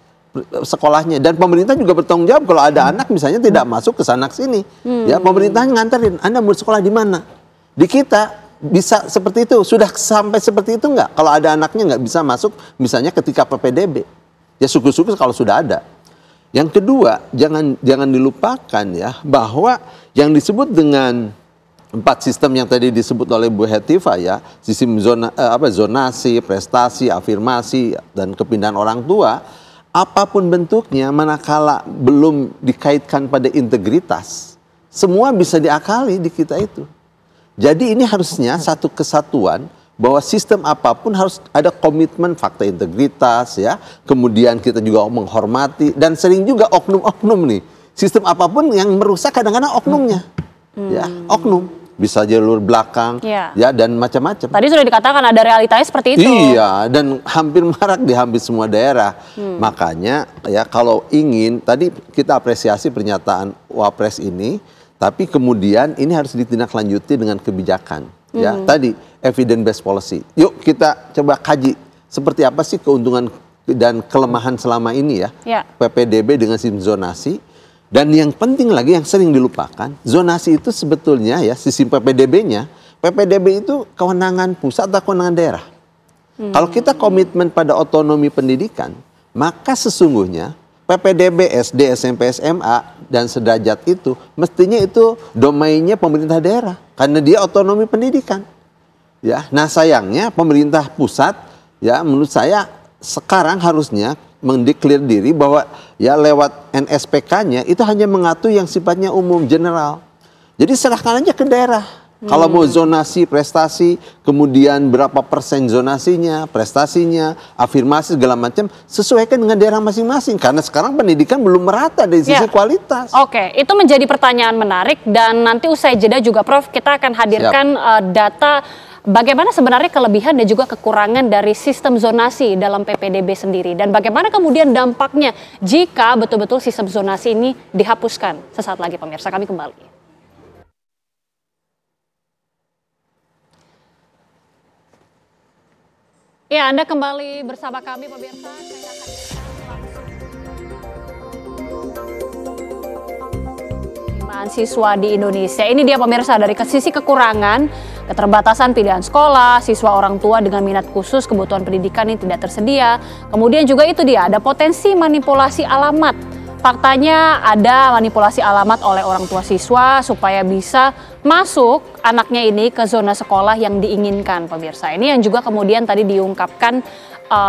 sekolahnya, dan pemerintah juga bertanggung jawab kalau ada anak misalnya tidak masuk ke sana sini. Ya, pemerintahnya nganterin, Anda mau sekolah di mana? Di kita bisa seperti itu. Sudah sampai seperti itu enggak? Kalau ada anaknya nggak bisa masuk misalnya ketika PPDB. Ya syukur-syukur kalau sudah ada. Yang kedua, jangan dilupakan ya bahwa yang disebut dengan 4 sistem yang tadi disebut oleh Bu Hetifah ya, sistem zonasi, prestasi, afirmasi, dan kepindahan orang tua, apapun bentuknya, manakala belum dikaitkan pada integritas, semua bisa diakali di kita itu. Jadi ini harusnya satu kesatuan, bahwa sistem apapun harus ada komitmen fakta integritas ya, kemudian kita juga menghormati, dan sering juga oknum-oknum nih. Sistem apapun yang merusak kadang-kadang oknumnya, ya oknum. bisa jalur belakang, ya dan macam-macam. Tadi sudah dikatakan ada realitanya seperti itu. Iya, dan hampir marak di hampir semua daerah. Makanya ya kalau ingin, tadi kita apresiasi pernyataan Wapres ini, tapi kemudian ini harus ditindaklanjuti dengan kebijakan. Ya, tadi evidence based policy. Yuk kita coba kaji seperti apa sih keuntungan dan kelemahan selama ini ya. PPDB dengan sistem zonasi. Dan yang penting lagi yang sering dilupakan, zonasi itu sebetulnya ya sistem PPDB-nya, PPDB itu kewenangan pusat atau kewenangan daerah. Kalau kita komitmen pada otonomi pendidikan, maka sesungguhnya PPDB SD, SMP, SMA dan sederajat itu mestinya itu domainnya pemerintah daerah karena dia otonomi pendidikan. Ya, nah sayangnya pemerintah pusat ya menurut saya sekarang harusnya mendeklar diri bahwa ya lewat NSPK-nya itu hanya mengatur yang sifatnya umum general. Jadi serahkan aja ke daerah. Kalau mau zonasi prestasi, kemudian berapa persen zonasinya, prestasinya, afirmasi segala macam, sesuaikan dengan daerah masing-masing. Karena sekarang pendidikan belum merata dari sisi kualitas. Oke, itu menjadi pertanyaan menarik dan nanti usai jeda juga Prof, kita akan hadirkan data bagaimana sebenarnya kelebihan dan juga kekurangan dari sistem zonasi dalam PPDB sendiri dan bagaimana kemudian dampaknya jika betul-betul sistem zonasi ini dihapuskan. Sesaat lagi pemirsa, kami kembali. Ya, Anda kembali bersama kami pemirsa. Saya akan siswa di Indonesia. Ini dia pemirsa, dari sisi kekurangan, keterbatasan pilihan sekolah, siswa orang tua dengan minat khusus, kebutuhan pendidikan yang tidak tersedia. Kemudian juga itu dia, ada potensi manipulasi alamat. Faktanya ada manipulasi alamat oleh orang tua siswa supaya bisa masuk anaknya ini ke zona sekolah yang diinginkan pemirsa. Ini yang juga kemudian tadi diungkapkan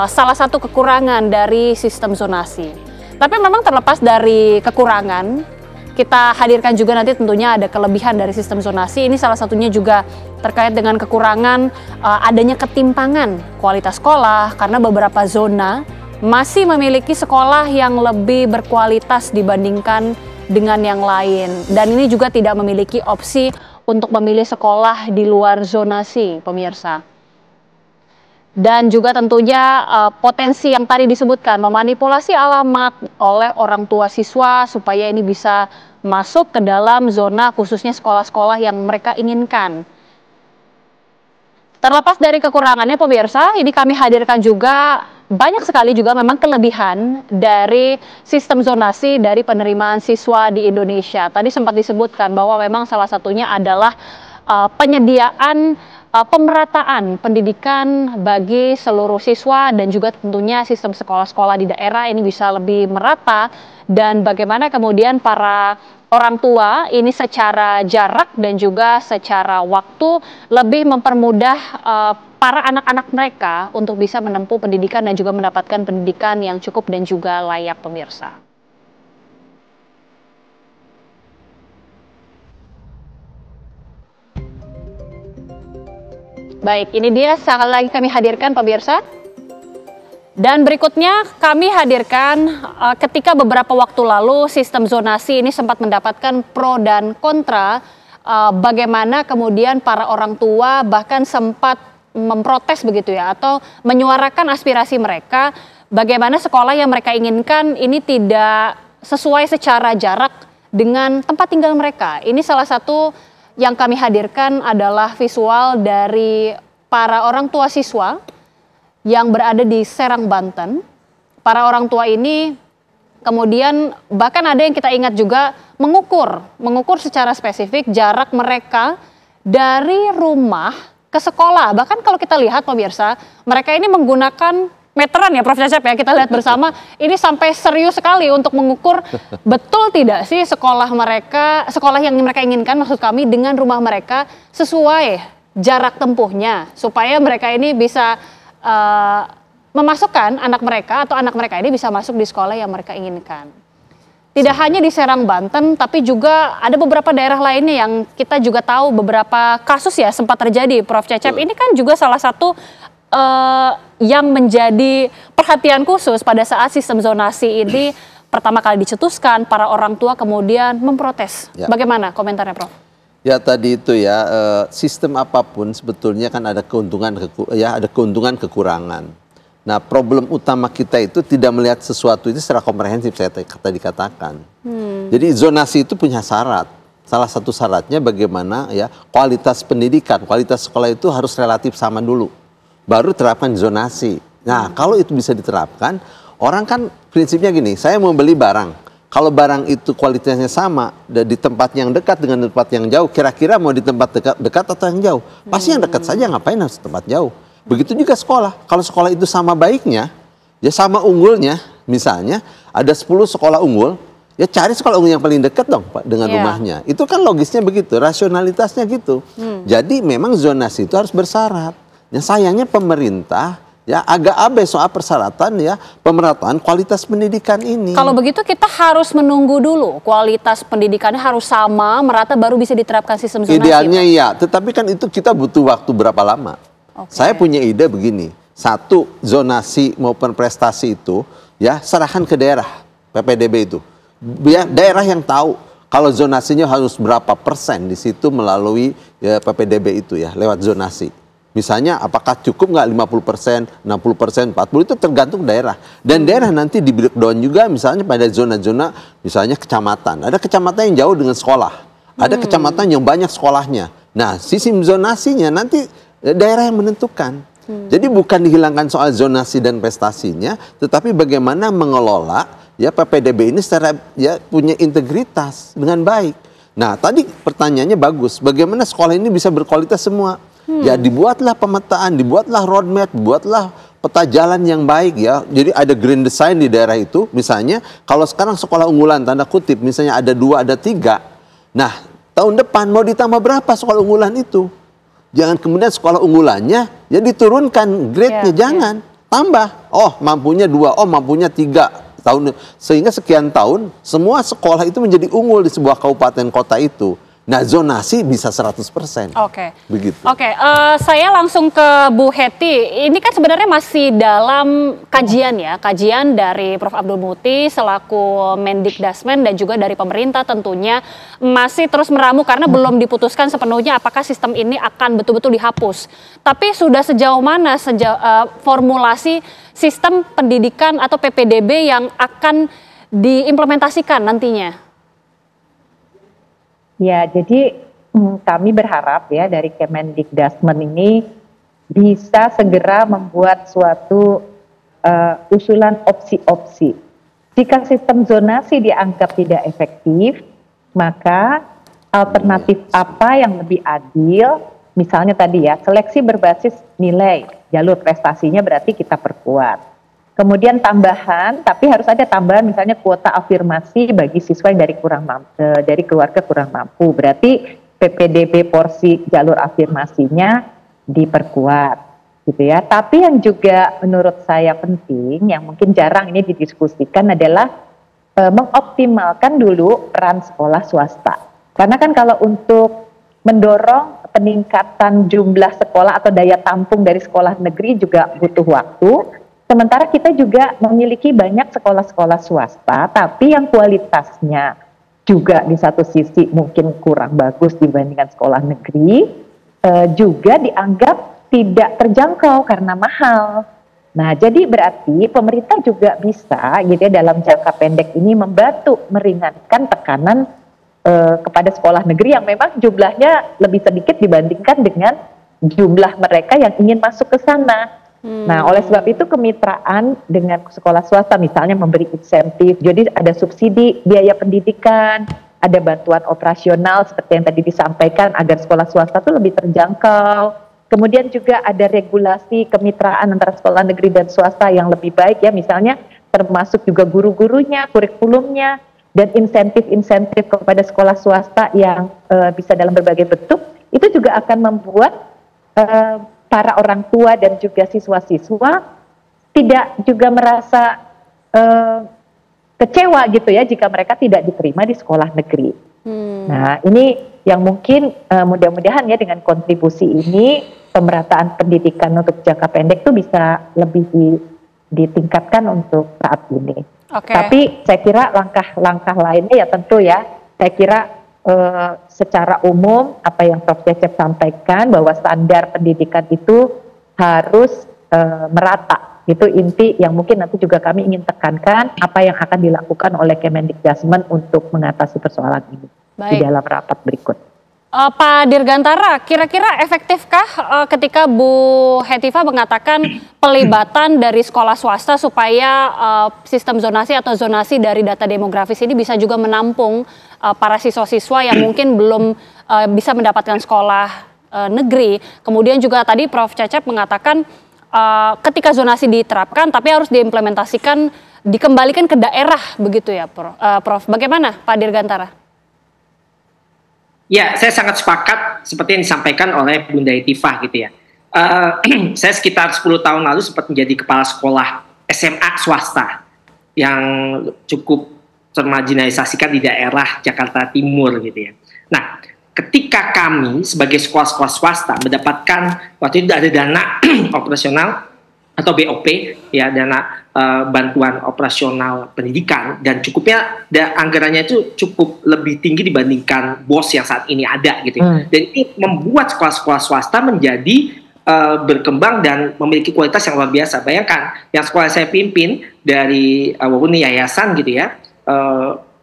salah satu kekurangan dari sistem zonasi. Tapi memang terlepas dari kekurangan, kita hadirkan juga nanti tentunya ada kelebihan dari sistem zonasi. Ini salah satunya juga terkait dengan kekurangan adanya ketimpangan kualitas sekolah karena beberapa zona masih memiliki sekolah yang lebih berkualitas dibandingkan dengan yang lain. Dan ini juga tidak memiliki opsi untuk memilih sekolah di luar zonasi, pemirsa. Dan juga tentunya potensi yang tadi disebutkan, memanipulasi alamat oleh orang tua siswa supaya ini bisa masuk ke dalam zona khususnya sekolah-sekolah yang mereka inginkan. Terlepas dari kekurangannya pemirsa, ini kami hadirkan juga banyak sekali juga memang kelebihan dari sistem zonasi dari penerimaan siswa di Indonesia. Tadi sempat disebutkan bahwa memang salah satunya adalah penyediaan pemerataan pendidikan bagi seluruh siswa dan juga tentunya sistem sekolah-sekolah di daerah ini bisa lebih merata dan bagaimana kemudian para orang tua ini secara jarak dan juga secara waktu lebih mempermudah para anak-anak mereka untuk bisa menempuh pendidikan dan juga mendapatkan pendidikan yang cukup dan juga layak pemirsa. Baik, ini dia sekali lagi kami hadirkan pemirsa. Dan berikutnya kami hadirkan ketika beberapa waktu lalu sistem zonasi ini sempat mendapatkan pro dan kontra, bagaimana kemudian para orang tua bahkan sempat memprotes begitu ya, atau menyuarakan aspirasi mereka, bagaimana sekolah yang mereka inginkan ini tidak sesuai secara jarak dengan tempat tinggal mereka. Ini salah satu yang kami hadirkan adalah visual dari para orang tua siswa yang berada di Serang, Banten. Para orang tua ini kemudian bahkan ada yang kita ingat juga mengukur secara spesifik jarak mereka dari rumah ke sekolah. Bahkan kalau kita lihat pemirsa, mereka ini menggunakan meteran ya Prof Cecep ya, kita lihat bersama ini sampai serius sekali untuk mengukur betul tidak sih sekolah yang mereka inginkan maksud kami dengan rumah mereka sesuai jarak tempuhnya supaya mereka ini bisa memasukkan anak mereka atau anak mereka ini bisa masuk di sekolah yang mereka inginkan. Tidak hanya di Serang, Banten, tapi juga ada beberapa daerah lainnya yang kita juga tahu beberapa kasus ya sempat terjadi Prof Cecep. Ini kan juga salah satu yang menjadi perhatian khusus pada saat sistem zonasi ini pertama kali dicetuskan, para orang tua kemudian memprotes. Ya. Bagaimana komentarnya Prof? Ya tadi itu ya, sistem apapun sebetulnya kan ada keuntungan kekurangan. Nah, problem utama kita itu tidak melihat sesuatu itu secara komprehensif, saya tadi katakan. Jadi zonasi itu punya syarat. Salah satu syaratnya bagaimana ya kualitas pendidikan, kualitas sekolah itu harus relatif sama dulu. Baru terapkan zonasi. Nah, kalau itu bisa diterapkan, orang kan prinsipnya gini, saya mau beli barang. Kalau barang itu kualitasnya sama di tempat yang dekat dengan tempat yang jauh, kira-kira mau di tempat dekat atau yang jauh? Pasti yang dekat saja, ngapain harus tempat jauh? Begitu juga sekolah. Kalau sekolah itu sama baiknya, ya sama unggulnya, misalnya ada 10 sekolah unggul, ya cari sekolah unggul yang paling dekat dong Pak dengan rumahnya. Itu kan logisnya begitu, rasionalitasnya gitu. Jadi memang zonasi itu harus bersyarat. Ya sayangnya pemerintah ya agak abai soal persyaratan ya pemerataan kualitas pendidikan ini. Kalau begitu kita harus menunggu dulu kualitas pendidikannya harus sama merata baru bisa diterapkan sistem zonasi. Idealnya iya, tetapi kan itu kita butuh waktu berapa lama. Saya punya ide begini, satu zonasi maupun prestasi itu ya serahkan ke daerah PPDB itu. Ya, daerah yang tahu kalau zonasinya harus berapa persen di situ melalui ya, PPDB itu ya lewat zonasi. Misalnya apakah cukup nggak 50%, 60%, 40% itu tergantung daerah. Dan daerah nanti di breakdown juga misalnya pada zona-zona misalnya kecamatan. Ada kecamatan yang jauh dengan sekolah. Ada kecamatan yang banyak sekolahnya. Nah sistem zonasinya nanti daerah yang menentukan. Jadi bukan dihilangkan soal zonasi dan prestasinya, tetapi bagaimana mengelola ya PPDB ini secara ya punya integritas dengan baik. Nah tadi pertanyaannya bagus, bagaimana sekolah ini bisa berkualitas semua? Ya dibuatlah pemetaan, dibuatlah roadmap, dibuatlah peta jalan yang baik ya. Jadi ada green design di daerah itu. Misalnya kalau sekarang sekolah unggulan tanda kutip misalnya ada 2, ada 3. Nah tahun depan mau ditambah berapa sekolah unggulan itu? Jangan kemudian sekolah unggulannya ya diturunkan grade-nya, jangan. Tambah, oh mampunya 2, oh mampunya 3 tahun. Sehingga sekian tahun semua sekolah itu menjadi unggul di sebuah kabupaten kota itu. Nah zonasi bisa 100%. Begitu. Saya langsung ke Bu Heti. Ini kan sebenarnya masih dalam kajian ya, kajian dari Prof. Abdul Muti selaku Mendikdasmen dan juga dari pemerintah tentunya masih terus meramu karena belum diputuskan sepenuhnya apakah sistem ini akan betul-betul dihapus. Tapi sudah sejauh mana formulasi sistem pendidikan atau PPDB yang akan diimplementasikan nantinya? Ya, jadi kami berharap ya dari Kemendikdasmen ini bisa segera membuat suatu usulan opsi-opsi. Jika sistem zonasi dianggap tidak efektif, maka alternatif apa yang lebih adil? Misalnya tadi ya, seleksi berbasis nilai, jalur prestasinya berarti kita perkuat. Kemudian tambahan, tapi harus ada tambahan misalnya kuota afirmasi bagi siswa yang dari keluarga kurang mampu. Berarti PPDB porsi jalur afirmasinya diperkuat, gitu ya. Tapi yang juga menurut saya penting, yang mungkin jarang ini didiskusikan adalah mengoptimalkan dulu peran sekolah swasta. Karena kan kalau untuk mendorong peningkatan jumlah sekolah atau daya tampung dari sekolah negeri juga butuh waktu. Sementara kita juga memiliki banyak sekolah-sekolah swasta, tapi yang kualitasnya juga di satu sisi mungkin kurang bagus dibandingkan sekolah negeri, juga dianggap tidak terjangkau karena mahal. Nah, jadi berarti pemerintah juga bisa gitu ya dalam jangka pendek ini membantu meringankan tekanan kepada sekolah negeri yang memang jumlahnya lebih sedikit dibandingkan dengan jumlah mereka yang ingin masuk ke sana. Nah, oleh sebab itu kemitraan dengan sekolah swasta misalnya memberi insentif, jadi ada subsidi biaya pendidikan, ada bantuan operasional seperti yang tadi disampaikan agar sekolah swasta itu lebih terjangkau. Kemudian juga ada regulasi kemitraan antara sekolah negeri dan swasta yang lebih baik ya, misalnya termasuk juga guru-gurunya, kurikulumnya, dan insentif-insentif kepada sekolah swasta yang bisa dalam berbagai bentuk, itu juga akan membuat para orang tua dan juga siswa-siswa tidak juga merasa kecewa gitu ya jika mereka tidak diterima di sekolah negeri. Nah ini yang mungkin mudah-mudahan ya dengan kontribusi ini pemerataan pendidikan untuk jangka pendek itu bisa lebih ditingkatkan untuk saat ini. Tapi saya kira langkah-langkah lainnya ya tentu ya, saya kira secara umum apa yang Prof. Cecep sampaikan bahwa standar pendidikan itu harus merata. Itu inti yang mungkin nanti juga kami ingin tekankan apa yang akan dilakukan oleh Kemendikbudristek untuk mengatasi persoalan ini di dalam rapat berikut. Pak Dirgantara, kira-kira efektifkah ketika Bu Hetifah mengatakan pelibatan dari sekolah swasta supaya sistem zonasi atau zonasi dari data demografis ini bisa juga menampung para siswa-siswa yang mungkin belum bisa mendapatkan sekolah negeri. Kemudian juga tadi Prof. Cecep mengatakan ketika zonasi diterapkan tapi harus diimplementasikan, dikembalikan ke daerah begitu ya Prof. Bagaimana Pak Dirgantara? Ya, saya sangat sepakat seperti yang disampaikan oleh Bunda Hetifah gitu ya. Saya sekitar 10 tahun lalu sempat menjadi kepala sekolah SMA swasta yang cukup termarginalisasikan di daerah Jakarta Timur gitu ya. Nah, ketika kami sebagai sekolah-sekolah swasta mendapatkan waktu itu ada dana operasional atau BOP ya, dana bantuan operasional pendidikan, dan cukupnya anggarannya itu cukup lebih tinggi dibandingkan BOS yang saat ini ada gitu ya. Dan ini membuat sekolah-sekolah swasta menjadi berkembang dan memiliki kualitas yang luar biasa. Bayangkan yang sekolah saya pimpin dari walaupun yayasan gitu ya,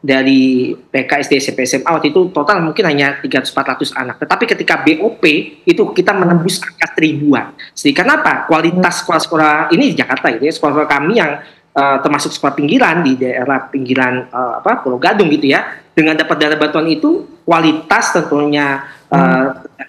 dari TK, SD, SMP, SMA waktu itu total mungkin hanya 300-400 anak. Tetapi ketika BOP itu kita menembus angka 1000-an. Jadi kenapa? Kualitas sekolah-sekolah ini di Jakarta itu ya, sekolah kami yang termasuk sekolah pinggiran di daerah pinggiran Pulau Gadung gitu ya, dengan dapat dana bantuan itu kualitas tentunya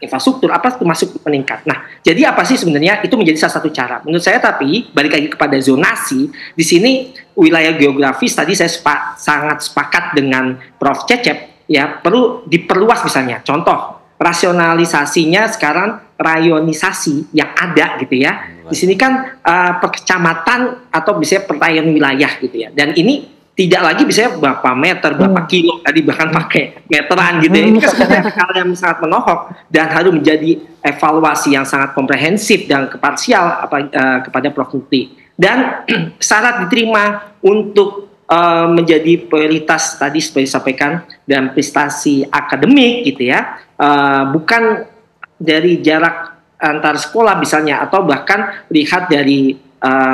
infrastruktur termasuk meningkat. Nah, jadi apa sih sebenarnya itu menjadi salah satu cara menurut saya. Tapi balik lagi kepada zonasi di sini, wilayah geografis tadi saya sangat sepakat dengan Prof. Cecep ya, perlu diperluas misalnya. Contoh rasionalisasinya sekarang rayonisasi yang ada gitu ya. Di sini kan per kecamatan atau misalnya pertayan wilayah gitu ya. Dan ini tidak lagi bisa berapa meter, berapa kilo, tadi bahkan pakai meteran gitu ya. Ini kan sebenarnya hal yang sangat menohok dan harus menjadi evaluasi yang sangat komprehensif dan keparsial kepada Prof. Muti. Dan syarat diterima untuk menjadi prioritas tadi seperti disampaikan dalam prestasi akademik gitu ya, bukan dari jarak antar sekolah misalnya, atau bahkan lihat dari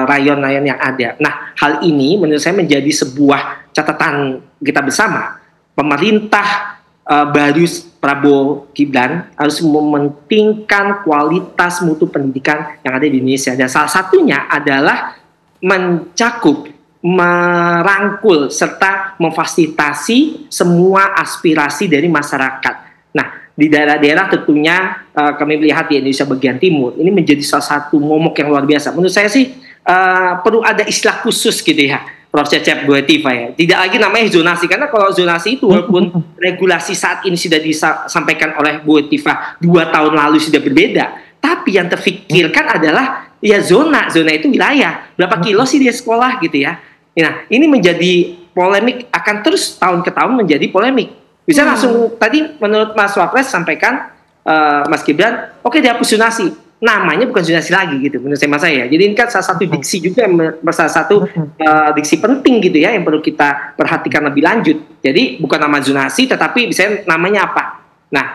rayon-rayon yang ada. Nah, hal ini menurut saya menjadi sebuah catatan kita bersama. Pemerintah baru Prabowo Gibran harus mementingkan kualitas mutu pendidikan yang ada di Indonesia. Dan salah satunya adalah mencakup, merangkul, serta memfasilitasi semua aspirasi dari masyarakat. Nah, di daerah-daerah tentunya kami melihat di Indonesia bagian timur ini menjadi salah satu momok yang luar biasa. Menurut saya sih perlu ada istilah khusus gitu ya, Prof. Cecep, Bu Hetifah ya. Tidak lagi namanya zonasi, karena kalau zonasi itu walaupun regulasi saat ini sudah disampaikan oleh Bu Hetifah 2 tahun lalu sudah berbeda, tapi yang terfikirkan adalah ya zona itu wilayah, berapa kilo sih dia sekolah gitu ya. Nah, ini menjadi polemik, akan terus tahun ke tahun menjadi polemik. Bisa langsung tadi menurut Mas Wapres sampaikan Mas Gibran, oke dihapus zonasi, namanya bukan zonasi lagi gitu menurut saya. Jadi ini kan salah satu diksi juga, salah satu diksi penting gitu ya yang perlu kita perhatikan lebih lanjut. Jadi bukan nama zonasi, tetapi misalnya namanya apa. Nah,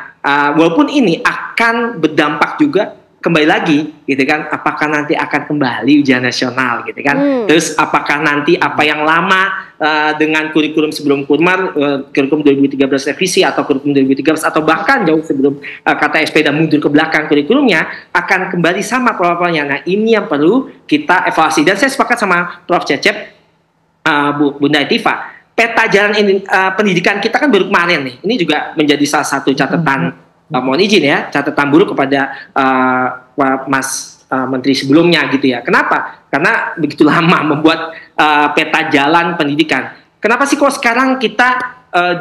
walaupun ini akan berdampak juga kembali lagi gitu kan, apakah nanti akan kembali ujian nasional gitu kan. Terus apakah nanti apa yang lama dengan kurikulum sebelum kurikulum 2013 revisi atau kurikulum 2013 atau bahkan jauh sebelum kata SP dan mundur ke belakang kurikulumnya akan kembali sama pola-polanya. Nah, ini yang perlu kita evaluasi. Dan saya sepakat sama Prof. Cecep, Bunda Hetifah, peta jalan pendidikan kita kan baru kemarin nih. Ini juga menjadi salah satu catatan, mohon izin ya, catatan buruk kepada Mas Menteri sebelumnya gitu ya. Kenapa? Karena begitu lama membuat peta jalan pendidikan. Kenapa sih kok sekarang kita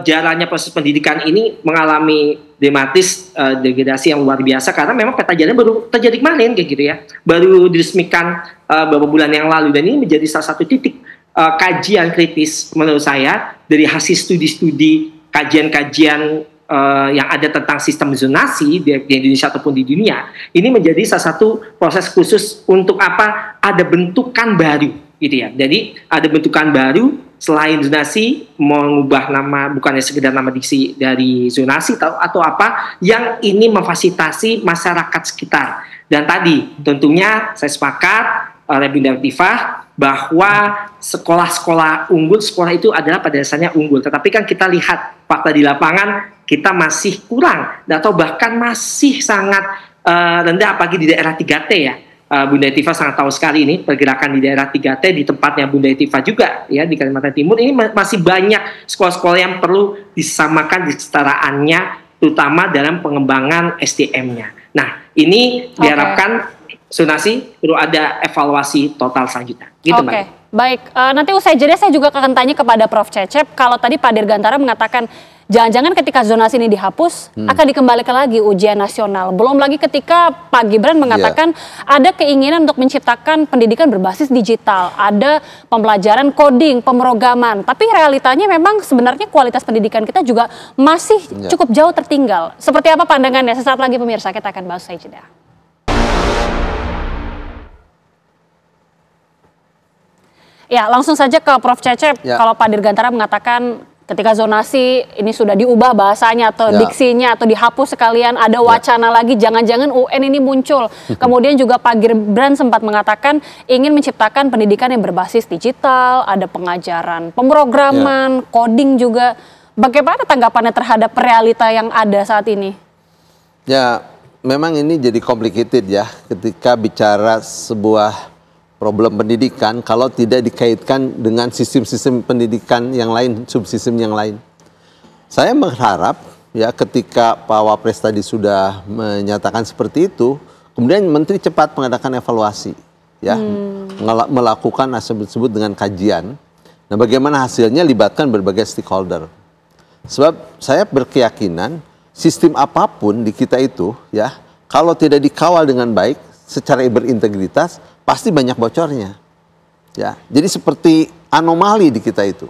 jalannya proses pendidikan ini mengalami dramatis degradasi yang luar biasa? Karena memang peta jalan baru terjadi kemarin kayak gitu ya. Baru diresmikan beberapa bulan yang lalu, dan ini menjadi salah satu titik kajian kritis menurut saya dari hasil studi-studi kajian-kajian yang ada tentang sistem zonasi di Indonesia ataupun di dunia, ini menjadi salah satu proses khusus untuk apa? Ada bentukan baru, gitu ya. Jadi ada bentukan baru selain zonasi, mengubah nama, bukannya sekedar nama diksi dari zonasi atau apa, yang ini memfasilitasi masyarakat sekitar. Dan tadi tentunya saya sepakat oleh Bunda Latifah bahwa sekolah-sekolah unggul, sekolah itu adalah pada dasarnya unggul. Tetapi kan kita lihat fakta di lapangan, kita masih kurang atau bahkan masih sangat rendah, apalagi di daerah 3T ya. Bunda Latifah sangat tahu sekali ini pergerakan di daerah 3T, di tempatnya Bunda Latifah juga ya, di Kalimantan Timur ini masih banyak sekolah-sekolah yang perlu disamakan kesetaraannya, terutama dalam pengembangan SDM-nya. Nah, ini diharapkan zonasi perlu ada evaluasi total selanjutnya. Gitu, Mbak. Baik. Nanti usai jeda saya juga akan tanya kepada Prof. Cecep. Kalau tadi Pak Dirgantara mengatakan jangan-jangan ketika zonasi ini dihapus akan dikembalikan lagi ujian nasional. Belum lagi ketika Pak Gibran mengatakan ada keinginan untuk menciptakan pendidikan berbasis digital, ada pembelajaran coding, pemrograman. Tapi realitanya memang sebenarnya kualitas pendidikan kita juga masih cukup jauh tertinggal. Seperti apa pandangannya? Sesaat lagi pemirsa, kita akan bahas usai jeda. Ya, langsung saja ke Prof. Cecep. Kalau Pak Dirgantara mengatakan ketika zonasi ini sudah diubah bahasanya atau diksinya atau dihapus sekalian, ada wacana lagi jangan-jangan UN ini muncul. Kemudian juga Pak Gibran sempat mengatakan ingin menciptakan pendidikan yang berbasis digital, ada pengajaran pemrograman, coding juga. Bagaimana tanggapannya terhadap realita yang ada saat ini? Ya, memang ini jadi complicated ya ketika bicara sebuah problem pendidikan kalau tidak dikaitkan dengan sistem-sistem pendidikan yang lain, subsistem yang lain. Saya berharap ya ketika Pak Wapres tadi sudah menyatakan seperti itu, kemudian Menteri cepat mengadakan evaluasi, ya, melakukan disebut dengan kajian. Nah, bagaimana hasilnya libatkan berbagai stakeholder. Sebab saya berkeyakinan sistem apapun di kita itu, ya, kalau tidak dikawal dengan baik, secara berintegritas, pasti banyak bocornya, ya. Jadi seperti anomali di kita itu.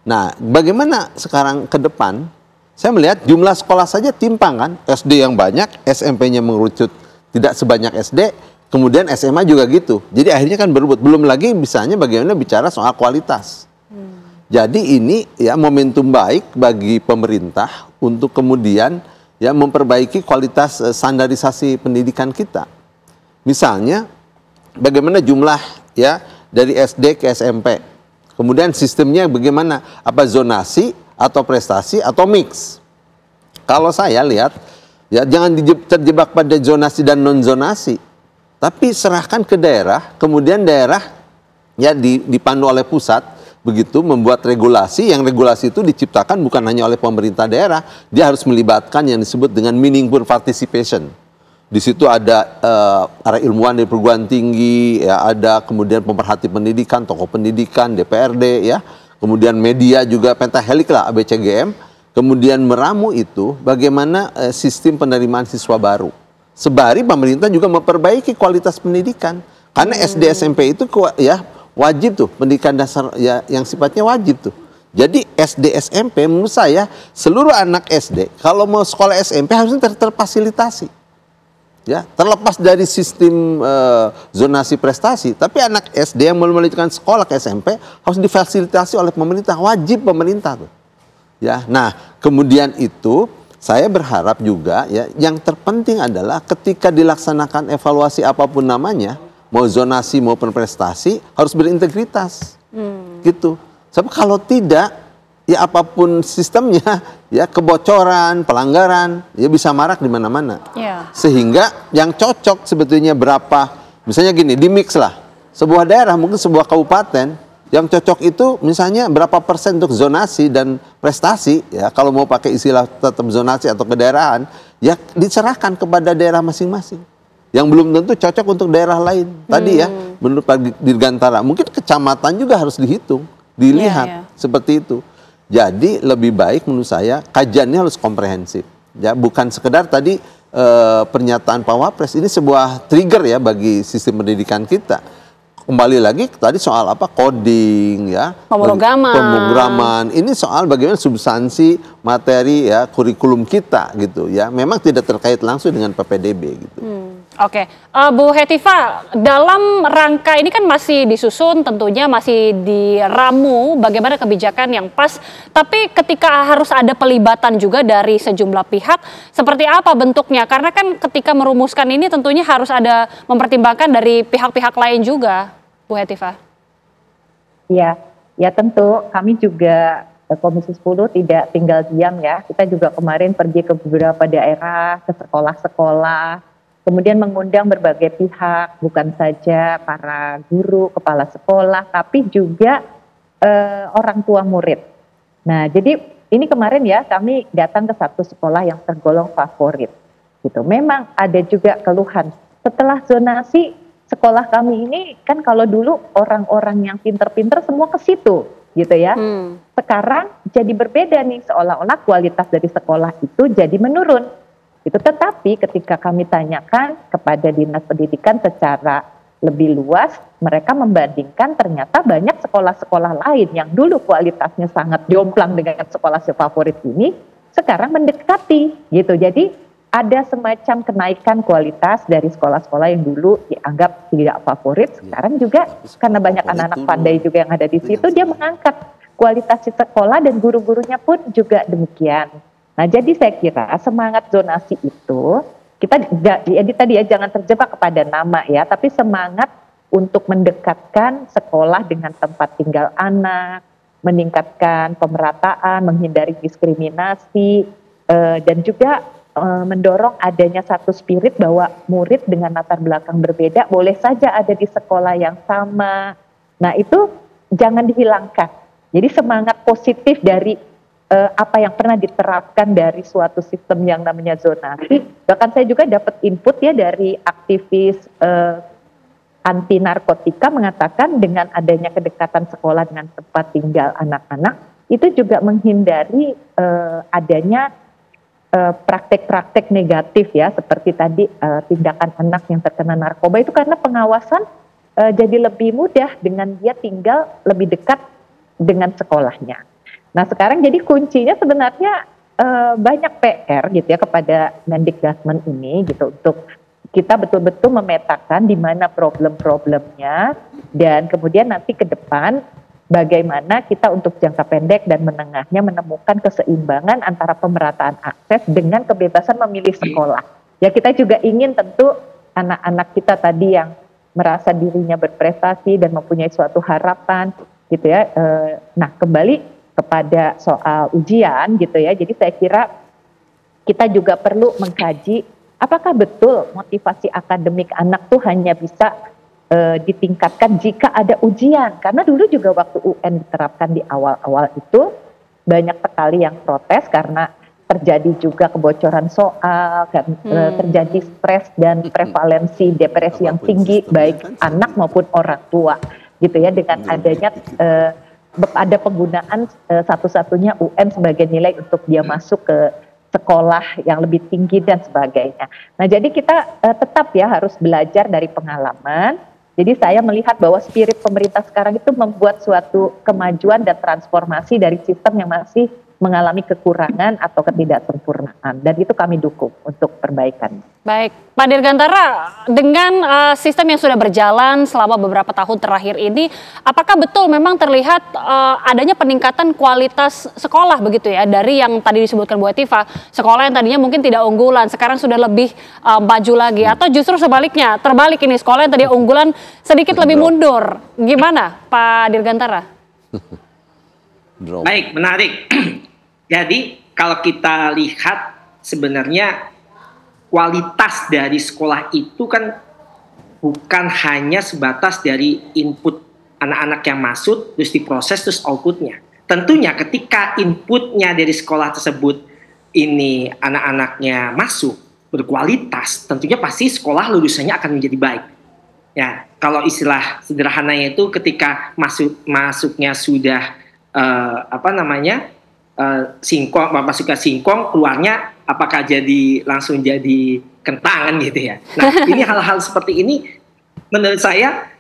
Nah, bagaimana sekarang ke depan? Saya melihat jumlah sekolah saja timpang kan, SD yang banyak, SMP-nya mengerucut tidak sebanyak SD, kemudian SMA juga gitu. Jadi akhirnya kan berebut. Belum lagi misalnya bagaimana bicara soal kualitas. Jadi ini ya momentum baik bagi pemerintah untuk kemudian ya memperbaiki kualitas standarisasi pendidikan kita. Misalnya bagaimana jumlah ya dari SD ke SMP. Kemudian sistemnya bagaimana? Apa zonasi atau prestasi atau mix? Kalau saya lihat ya jangan terjebak pada zonasi dan non zonasi. Tapi serahkan ke daerah, kemudian daerah ya dipandu oleh pusat begitu membuat regulasi, yang regulasi itu diciptakan bukan hanya oleh pemerintah daerah, dia harus melibatkan yang disebut dengan meaningful participation. Di situ ada para ilmuwan dari perguruan tinggi, ya, ada kemudian pemerhati pendidikan, tokoh pendidikan, DPRD, ya, kemudian media juga pentahelik lah, ABCGM, kemudian meramu itu bagaimana sistem penerimaan siswa baru. Sebari pemerintah juga memperbaiki kualitas pendidikan, karena SD SMP itu ya wajib tuh pendidikan dasar ya yang sifatnya wajib tuh. Jadi SD SMP menurut saya seluruh anak SD kalau mau sekolah SMP harusnya terfasilitasi. Ya, terlepas dari sistem zonasi prestasi, tapi anak SD yang mau melanjutkan sekolah ke SMP harus difasilitasi oleh pemerintah, wajib pemerintah tuh. Ya, nah kemudian itu saya berharap juga ya yang terpenting adalah ketika dilaksanakan evaluasi apapun namanya, mau zonasi maupun prestasi harus berintegritas, gitu. Sebab kalau tidak ya apapun sistemnya, ya kebocoran, pelanggaran, ya bisa marak di mana-mana. Sehingga yang cocok sebetulnya berapa, misalnya gini, di mix lah. Sebuah daerah, mungkin sebuah kabupaten, yang cocok itu misalnya berapa persen untuk zonasi dan prestasi, ya kalau mau pakai istilah tetap zonasi atau kedaerahan, ya diserahkan kepada daerah masing-masing. Yang belum tentu cocok untuk daerah lain. Tadi ya, menurut Pak Dirgantara, mungkin kecamatan juga harus dihitung, dilihat seperti itu. Jadi lebih baik menurut saya kajiannya harus komprehensif. Ya, bukan sekedar tadi pernyataan Pak Wapres, ini sebuah trigger ya bagi sistem pendidikan kita. kembali lagi tadi soal apa coding ya, pemrograman. Ini soal bagaimana substansi materi ya kurikulum kita gitu ya. Memang tidak terkait langsung dengan PPDB gitu. Oke, Bu Hetifah, dalam rangka ini kan masih disusun, tentunya masih diramu bagaimana kebijakan yang pas. Tapi ketika harus ada pelibatan juga dari sejumlah pihak, seperti apa bentuknya? Karena kan ketika merumuskan ini tentunya harus ada mempertimbangkan dari pihak-pihak lain juga, Bu Hetifah. Ya tentu kami juga Komisi 10 tidak tinggal diam ya. Kita juga kemarin pergi ke beberapa daerah, ke sekolah-sekolah. Kemudian mengundang berbagai pihak, bukan saja para guru, kepala sekolah, tapi juga orang tua murid. Nah, jadi ini kemarin ya kami datang ke satu sekolah yang tergolong favorit. Gitu. Memang ada juga keluhan. Setelah zonasi, sekolah kami ini kan kalau dulu orang-orang yang pinter-pinter semua ke situ, gitu ya. Sekarang jadi berbeda nih, seolah-olah kualitas dari sekolah itu jadi menurun. Itu tetapi ketika kami tanyakan kepada Dinas Pendidikan secara lebih luas, mereka membandingkan ternyata banyak sekolah-sekolah lain yang dulu kualitasnya sangat jomplang dengan sekolah favorit ini, sekarang mendekati gitu. Jadi ada semacam kenaikan kualitas dari sekolah-sekolah yang dulu dianggap tidak favorit, sekarang juga karena banyak anak-anak pandai juga yang ada di situ, dia mengangkat kualitas sekolah dan guru-gurunya pun juga demikian. Nah, jadi saya kira semangat zonasi itu kita tadi ya jangan terjebak kepada nama ya, tapi semangat untuk mendekatkan sekolah dengan tempat tinggal anak, meningkatkan pemerataan, menghindari diskriminasi, dan juga mendorong adanya satu spirit bahwa murid dengan latar belakang berbeda boleh saja ada di sekolah yang sama. Nah, itu jangan dihilangkan. Jadi semangat positif dari apa yang pernah diterapkan dari suatu sistem yang namanya zonasi. Bahkan saya juga dapat input ya dari aktivis anti narkotika mengatakan dengan adanya kedekatan sekolah dengan tempat tinggal anak-anak itu juga menghindari adanya praktek-praktek negatif ya, seperti tadi tindakan anak yang terkena narkoba itu karena pengawasan jadi lebih mudah dengan dia tinggal lebih dekat dengan sekolahnya. Nah, sekarang jadi kuncinya sebenarnya banyak PR gitu ya kepada Mendikbud ini gitu untuk kita betul-betul memetakan di mana problem-problemnya dan kemudian nanti ke depan bagaimana kita untuk jangka pendek dan menengahnya menemukan keseimbangan antara pemerataan akses dengan kebebasan memilih sekolah. Ya, kita juga ingin tentu anak-anak kita tadi yang merasa dirinya berprestasi dan mempunyai suatu harapan gitu ya. Nah, kembali kepada soal ujian gitu ya. Jadi saya kira kita juga perlu mengkaji apakah betul motivasi akademik anak tuh hanya bisa ditingkatkan jika ada ujian. Karena dulu juga waktu UN diterapkan di awal-awal itu banyak sekali yang protes karena terjadi juga kebocoran soal, kan, terjadi stres dan prevalensi depresi yang tinggi baik anak maupun orang tua gitu ya, dengan adanya ada penggunaan satu-satunya UN sebagai nilai untuk dia masuk ke sekolah yang lebih tinggi dan sebagainya. Nah, jadi kita tetap ya harus belajar dari pengalaman. Jadi saya melihat bahwa spirit pemerintah sekarang itu membuat suatu kemajuan dan transformasi dari sistem yang masih mengalami kekurangan atau ketidaksempurnaan, dan itu kami dukung untuk perbaikan. Baik, Pak Dirgantara, dengan sistem yang sudah berjalan selama beberapa tahun terakhir ini, apakah betul memang terlihat adanya peningkatan kualitas sekolah begitu ya, dari yang tadi disebutkan Bu Hetifah, sekolah yang tadinya mungkin tidak unggulan, sekarang sudah lebih maju lagi, atau justru sebaliknya, terbalik ini, sekolah yang tadi unggulan sedikit lebih mundur, gimana Pak Dirgantara? Baik, menarik. Jadi kalau kita lihat sebenarnya kualitas dari sekolah itu kan bukan hanya sebatas dari input anak-anak yang masuk terus diproses terus outputnya. Tentunya ketika inputnya dari sekolah tersebut ini anak-anaknya masuk berkualitas, tentunya pasti sekolah lulusannya akan menjadi baik. Ya, kalau istilah sederhananya itu ketika masuknya sudah singkong, masuknya singkong, keluarnya apakah jadi langsung jadi kentangan gitu ya. Nah, ini hal-hal seperti ini menurut saya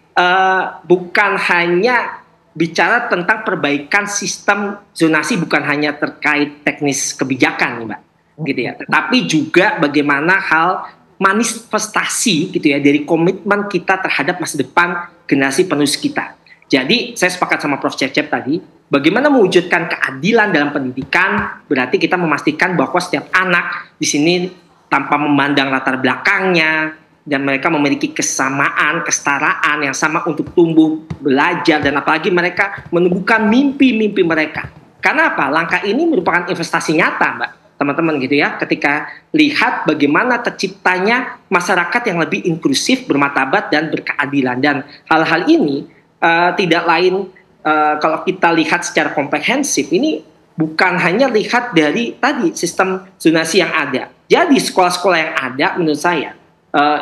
bukan hanya bicara tentang perbaikan sistem zonasi, bukan hanya terkait teknis kebijakan, Mbak, gitu ya. Tetapi juga bagaimana hal manifestasi, gitu ya, dari komitmen kita terhadap masa depan generasi penerus kita. Jadi saya sepakat sama Prof. Cecep tadi, bagaimana mewujudkan keadilan dalam pendidikan, berarti kita memastikan bahwa setiap anak di sini tanpa memandang latar belakangnya, dan mereka memiliki kesamaan, kesetaraan yang sama untuk tumbuh, belajar, dan apalagi mereka menumbuhkan mimpi-mimpi mereka. Karena apa? Langkah ini merupakan investasi nyata, Mbak, teman-teman, gitu ya. Ketika lihat bagaimana terciptanya masyarakat yang lebih inklusif, bermartabat, dan berkeadilan. Dan hal-hal ini tidak lain, kalau kita lihat secara komprehensif, ini bukan hanya lihat dari tadi sistem zonasi yang ada. Jadi sekolah-sekolah yang ada, menurut saya,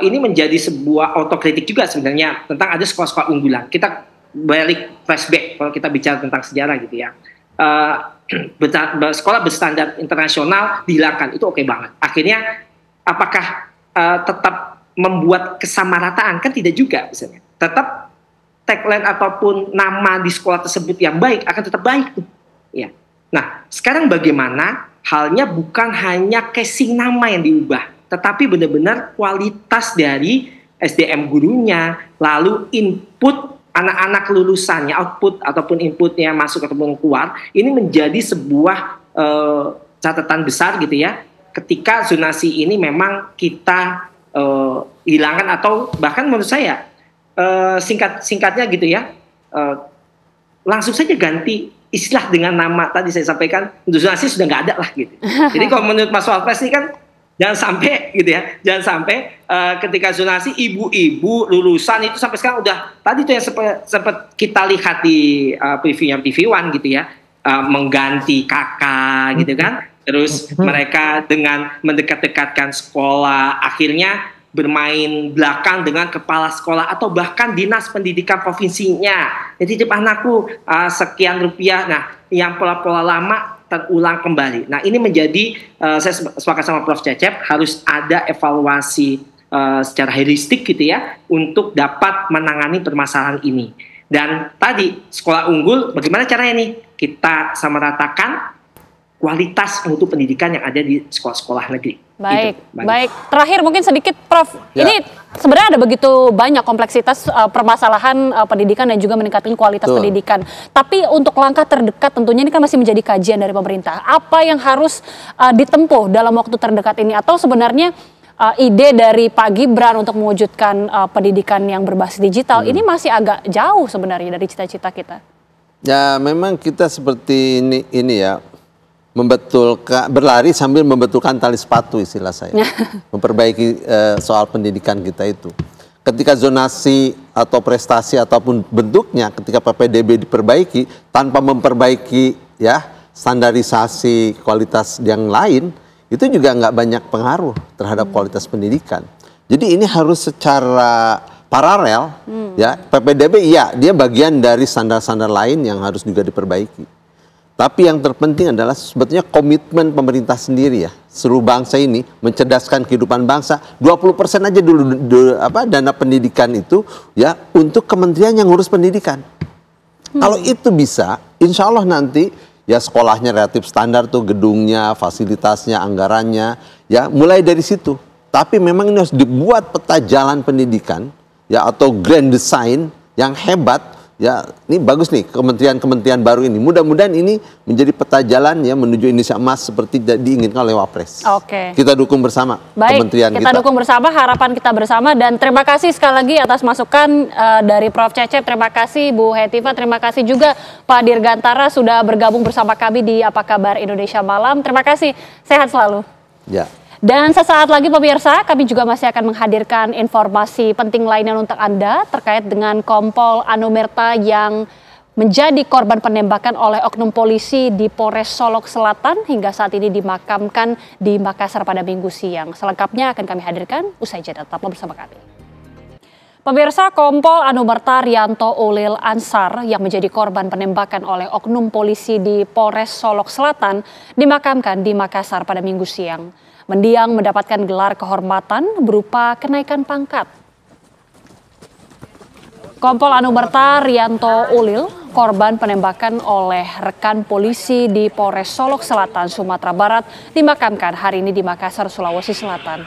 ini menjadi sebuah otokritik juga sebenarnya tentang ada sekolah-sekolah unggulan. Kita balik flashback kalau kita bicara tentang sejarah, gitu ya. Sekolah berstandar internasional dihilangkan, itu oke banget. Akhirnya apakah tetap membuat kesamarataan? Kan tidak juga misalnya. Tetap tagline ataupun nama di sekolah tersebut yang baik akan tetap baik tuh. Ya. Nah, sekarang bagaimana halnya bukan hanya casing nama yang diubah, tetapi benar-benar kualitas dari SDM gurunya, lalu input anak-anak lulusannya, output ataupun inputnya masuk ataupun keluar, ini menjadi sebuah catatan besar, gitu ya, ketika zonasi ini memang kita hilangkan, atau bahkan menurut saya singkatnya, gitu ya, langsung saja ganti istilah dengan nama tadi saya sampaikan, zonasi sudah nggak ada lah, gitu. Jadi kalau menurut Mas Wapres ini kan jangan sampai, gitu ya, jangan sampai ketika zonasi ibu-ibu lulusan itu sampai sekarang udah tadi tuh yang sempat kita lihat di previewnya TV One, gitu ya, mengganti kakak, gitu kan, terus mereka dengan mendekat-dekatkan sekolah, akhirnya bermain belakang dengan kepala sekolah atau bahkan dinas pendidikan provinsinya. Jadi titip anakku sekian rupiah. Nah, yang pola-pola lama terulang kembali. Nah, ini menjadi saya sepakat sama Prof. Cecep, harus ada evaluasi secara holistik, gitu ya, untuk dapat menangani permasalahan ini. Dan tadi sekolah unggul, bagaimana caranya nih? Kita samaratakan kualitas mutu pendidikan yang ada di sekolah-sekolah negeri. Baik, gitu. Baik. Terakhir mungkin sedikit, Prof. Ya. Ini sebenarnya ada begitu banyak kompleksitas permasalahan pendidikan dan juga meningkatkan kualitas pendidikan. Tapi untuk langkah terdekat tentunya ini kan masih menjadi kajian dari pemerintah. Apa yang harus ditempuh dalam waktu terdekat ini? Atau sebenarnya ide dari Pak Gibran untuk mewujudkan pendidikan yang berbasis digital ini masih agak jauh sebenarnya dari cita-cita kita? Ya, memang kita seperti ini ya, berlari sambil membetulkan tali sepatu, istilah saya. Memperbaiki soal pendidikan kita itu. Ketika zonasi atau prestasi ataupun bentuknya, ketika PPDB diperbaiki tanpa memperbaiki ya standarisasi kualitas yang lain, itu juga nggak banyak pengaruh terhadap kualitas pendidikan. Jadi ini harus secara paralel, ya. PPDB iya, dia bagian dari standar-standar lain yang harus juga diperbaiki. Tapi yang terpenting adalah sebetulnya komitmen pemerintah sendiri ya, seluruh bangsa ini mencerdaskan kehidupan bangsa. 20% aja dulu dana pendidikan itu ya untuk kementerian yang ngurus pendidikan. Kalau itu bisa, insya Allah nanti ya sekolahnya relatif standar tuh, gedungnya, fasilitasnya, anggarannya, ya mulai dari situ. Tapi memang ini harus dibuat peta jalan pendidikan ya, atau grand design yang hebat. Ya, ini bagus nih kementerian-kementerian baru ini. Mudah-mudahan ini menjadi peta jalan ya menuju Indonesia emas seperti diinginkan oleh Wapres. Oke. Kita dukung bersama kementerian kita. Kita dukung bersama, harapan kita bersama, dan terima kasih sekali lagi atas masukan dari Prof. Cecep. Terima kasih Bu Hetiva, terima kasih juga Pak Dirgantara sudah bergabung bersama kami di Apa Kabar Indonesia Malam. Terima kasih, sehat selalu. Ya. Dan sesaat lagi pemirsa, kami juga masih akan menghadirkan informasi penting lainnya untuk Anda terkait dengan Kompol Anumerta yang menjadi korban penembakan oleh oknum polisi di Polres Solok Selatan hingga saat ini dimakamkan di Makassar pada Minggu siang. Selengkapnya akan kami hadirkan usai jeda, tetaplah bersama kami. Pemirsa, Kompol Anumerta Rianto Ulil Ansar yang menjadi korban penembakan oleh oknum polisi di Polres Solok Selatan dimakamkan di Makassar pada Minggu siang. Mendiang mendapatkan gelar kehormatan berupa kenaikan pangkat. Kompol Anumerta Rianto Ulil, korban penembakan oleh rekan polisi di Polres Solok Selatan, Sumatera Barat, dimakamkan hari ini di Makassar, Sulawesi Selatan.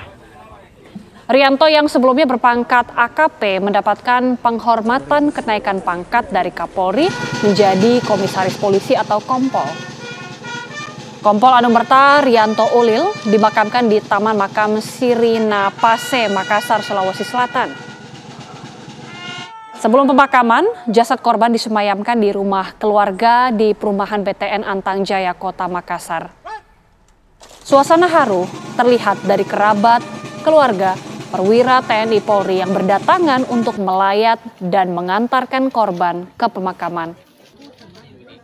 Rianto yang sebelumnya berpangkat AKP mendapatkan penghormatan kenaikan pangkat dari Kapolri menjadi Komisaris Polisi atau Kompol. Kompol Anumerta Rianto Ulil dimakamkan di Taman Makam Sirina Pase, Makassar, Sulawesi Selatan. Sebelum pemakaman, jasad korban disemayamkan di rumah keluarga di perumahan BTN Antang Jaya, Kota Makassar. Suasana haru terlihat dari kerabat, keluarga, perwira TNI Polri yang berdatangan untuk melayat dan mengantarkan korban ke pemakaman.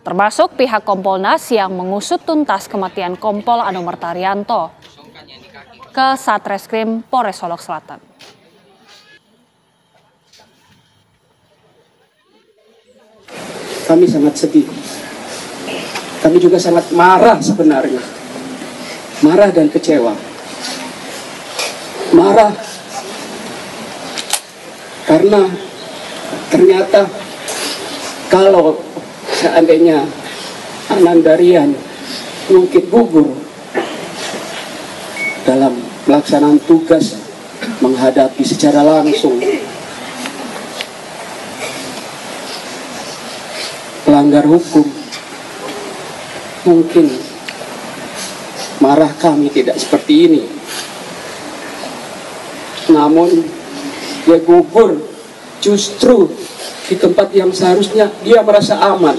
Termasuk pihak Kompolnas yang mengusut tuntas kematian Kompol Anumerta Rianto ke Satreskrim Polres Solok Selatan. Kami sangat sedih. Kami juga sangat marah sebenarnya. Marah dan kecewa. Marah karena ternyata kalau seandainya Anandarian mungkin gugur dalam pelaksanaan tugas menghadapi secara langsung pelanggar hukum, mungkin marah kami tidak seperti ini. Namun dia gugur justru di tempat yang seharusnya dia merasa aman.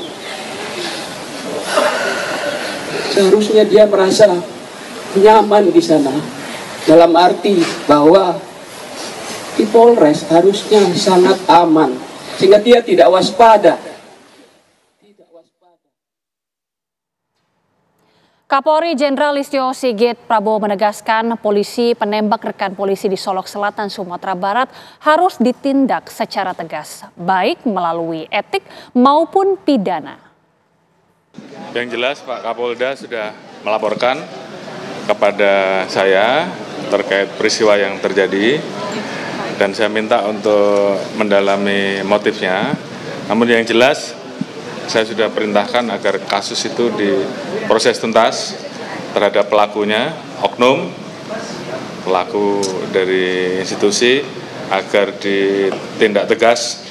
Seharusnya dia merasa nyaman di sana. Dalam arti bahwa di Polres harusnya sangat aman, sehingga dia tidak waspada. Kapolri Jenderal Listio Sigit Prabowo menegaskan polisi penembak rekan polisi di Solok Selatan, Sumatera Barat harus ditindak secara tegas, baik melalui etik maupun pidana. Yang jelas Pak Kapolda sudah melaporkan kepada saya terkait peristiwa yang terjadi dan saya minta untuk mendalami motifnya. Namun yang jelas saya sudah perintahkan agar kasus itu diproses tuntas terhadap pelakunya, oknum, pelaku dari institusi, agar ditindak tegas,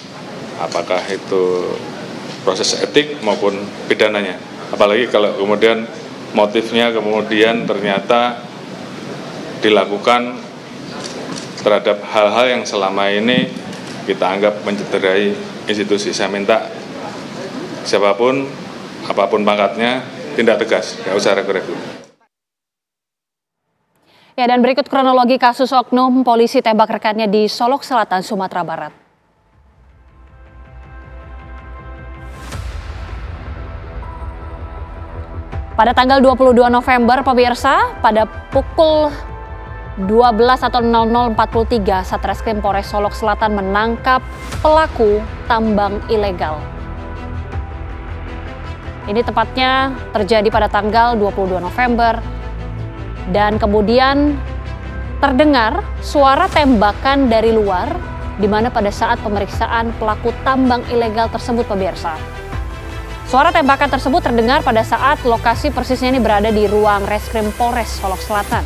apakah itu proses etik maupun pidananya. Apalagi kalau kemudian motifnya kemudian ternyata dilakukan terhadap hal-hal yang selama ini kita anggap mencederai institusi. Saya minta siapapun, apapun pangkatnya, tindak tegas, nggak usah ragu-ragu. Ya, dan berikut kronologi kasus oknum polisi tembak rekannya di Solok Selatan, Sumatera Barat. Pada tanggal 22 November, pemirsa, pada pukul 12 atau 00.43, Satreskrim Polres Solok Selatan menangkap pelaku tambang ilegal. Ini tepatnya terjadi pada tanggal 22 November dan kemudian terdengar suara tembakan dari luar di mana pada saat pemeriksaan pelaku tambang ilegal tersebut, pemirsa. Suara tembakan tersebut terdengar pada saat lokasi persisnya ini berada di ruang Reskrim Polres Solok Selatan.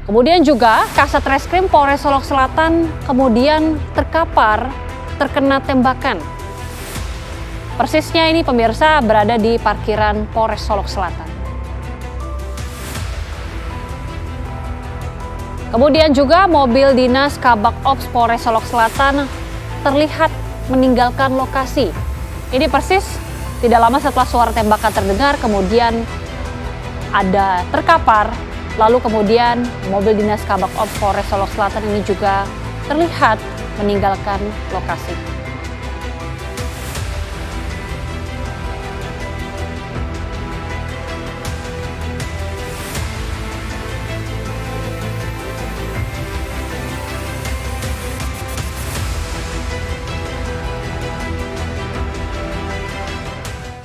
Kemudian juga Kasat Reskrim Polres Solok Selatan kemudian terkapar terkena tembakan. Persisnya ini, pemirsa, berada di parkiran Polres Solok Selatan. Kemudian juga mobil dinas Kabak Ops Polres Solok Selatan terlihat meninggalkan lokasi. Ini persis tidak lama setelah suara tembakan terdengar, kemudian ada terkapar, lalu kemudian mobil dinas Kabak Ops Polres Solok Selatan ini juga terlihat meninggalkan lokasi.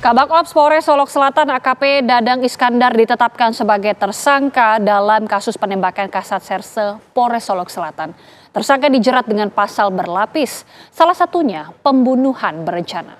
Kabak Ops Polres Solok Selatan AKP Dadang Iskandar ditetapkan sebagai tersangka dalam kasus penembakan Kasat Serse Polres Solok Selatan. Tersangka dijerat dengan pasal berlapis, salah satunya pembunuhan berencana.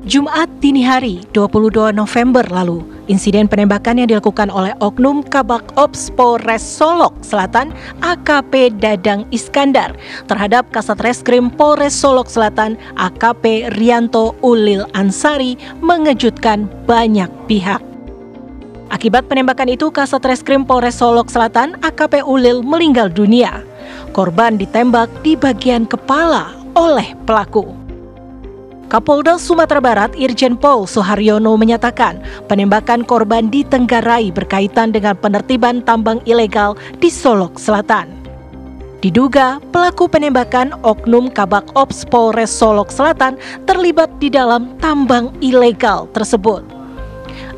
Jumat dini hari 22 November lalu, insiden penembakan yang dilakukan oleh Oknum Kabak Ops Polres Solok Selatan AKP Dadang Iskandar terhadap Kasat Reskrim Polres Solok Selatan AKP Rianto Ulil Ansari mengejutkan banyak pihak. Akibat penembakan itu, Kasat Reskrim Polres Solok Selatan AKP Ulil meninggal dunia. Korban ditembak di bagian kepala oleh pelaku. Kapolda Sumatera Barat Irjen Pol Suharyono menyatakan penembakan korban ditenggarai berkaitan dengan penertiban tambang ilegal di Solok Selatan. Diduga pelaku penembakan Oknum Kabak Ops Polres Solok Selatan terlibat di dalam tambang ilegal tersebut.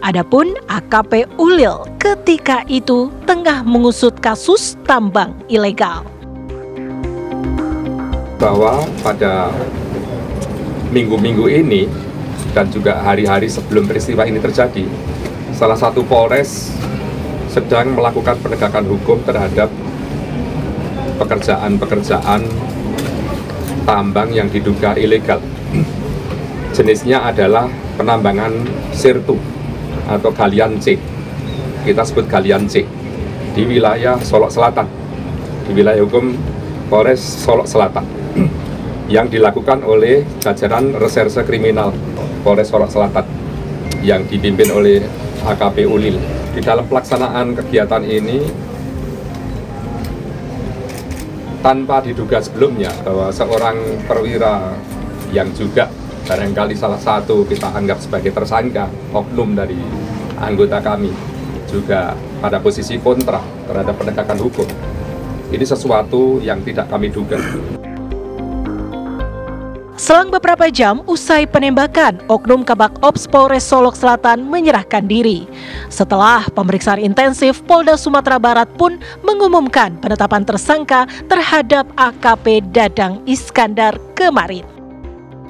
Adapun AKP Ulil ketika itu tengah mengusut kasus tambang ilegal. Bahwa pada minggu-minggu ini dan juga hari-hari sebelum peristiwa ini terjadi, salah satu Polres sedang melakukan penegakan hukum terhadap pekerjaan-pekerjaan tambang yang diduga ilegal. Jenisnya adalah penambangan sirtu atau galian C. Kita sebut galian C di wilayah Solok Selatan, di wilayah hukum Polres Solok Selatan, yang dilakukan oleh jajaran Reserse Kriminal Polres Solok Selatan yang dipimpin oleh AKP Ulil. Di dalam pelaksanaan kegiatan ini, tanpa diduga sebelumnya bahwa seorang perwira yang juga barangkali salah satu kita anggap sebagai tersangka, oknum dari anggota kami, juga pada posisi kontra terhadap penegakan hukum. Ini sesuatu yang tidak kami duga. Selang beberapa jam usai penembakan, Oknum Kabak Ops Polres Solok Selatan menyerahkan diri. Setelah pemeriksaan intensif, Polda Sumatera Barat pun mengumumkan penetapan tersangka terhadap AKP Dadang Iskandar kemarin.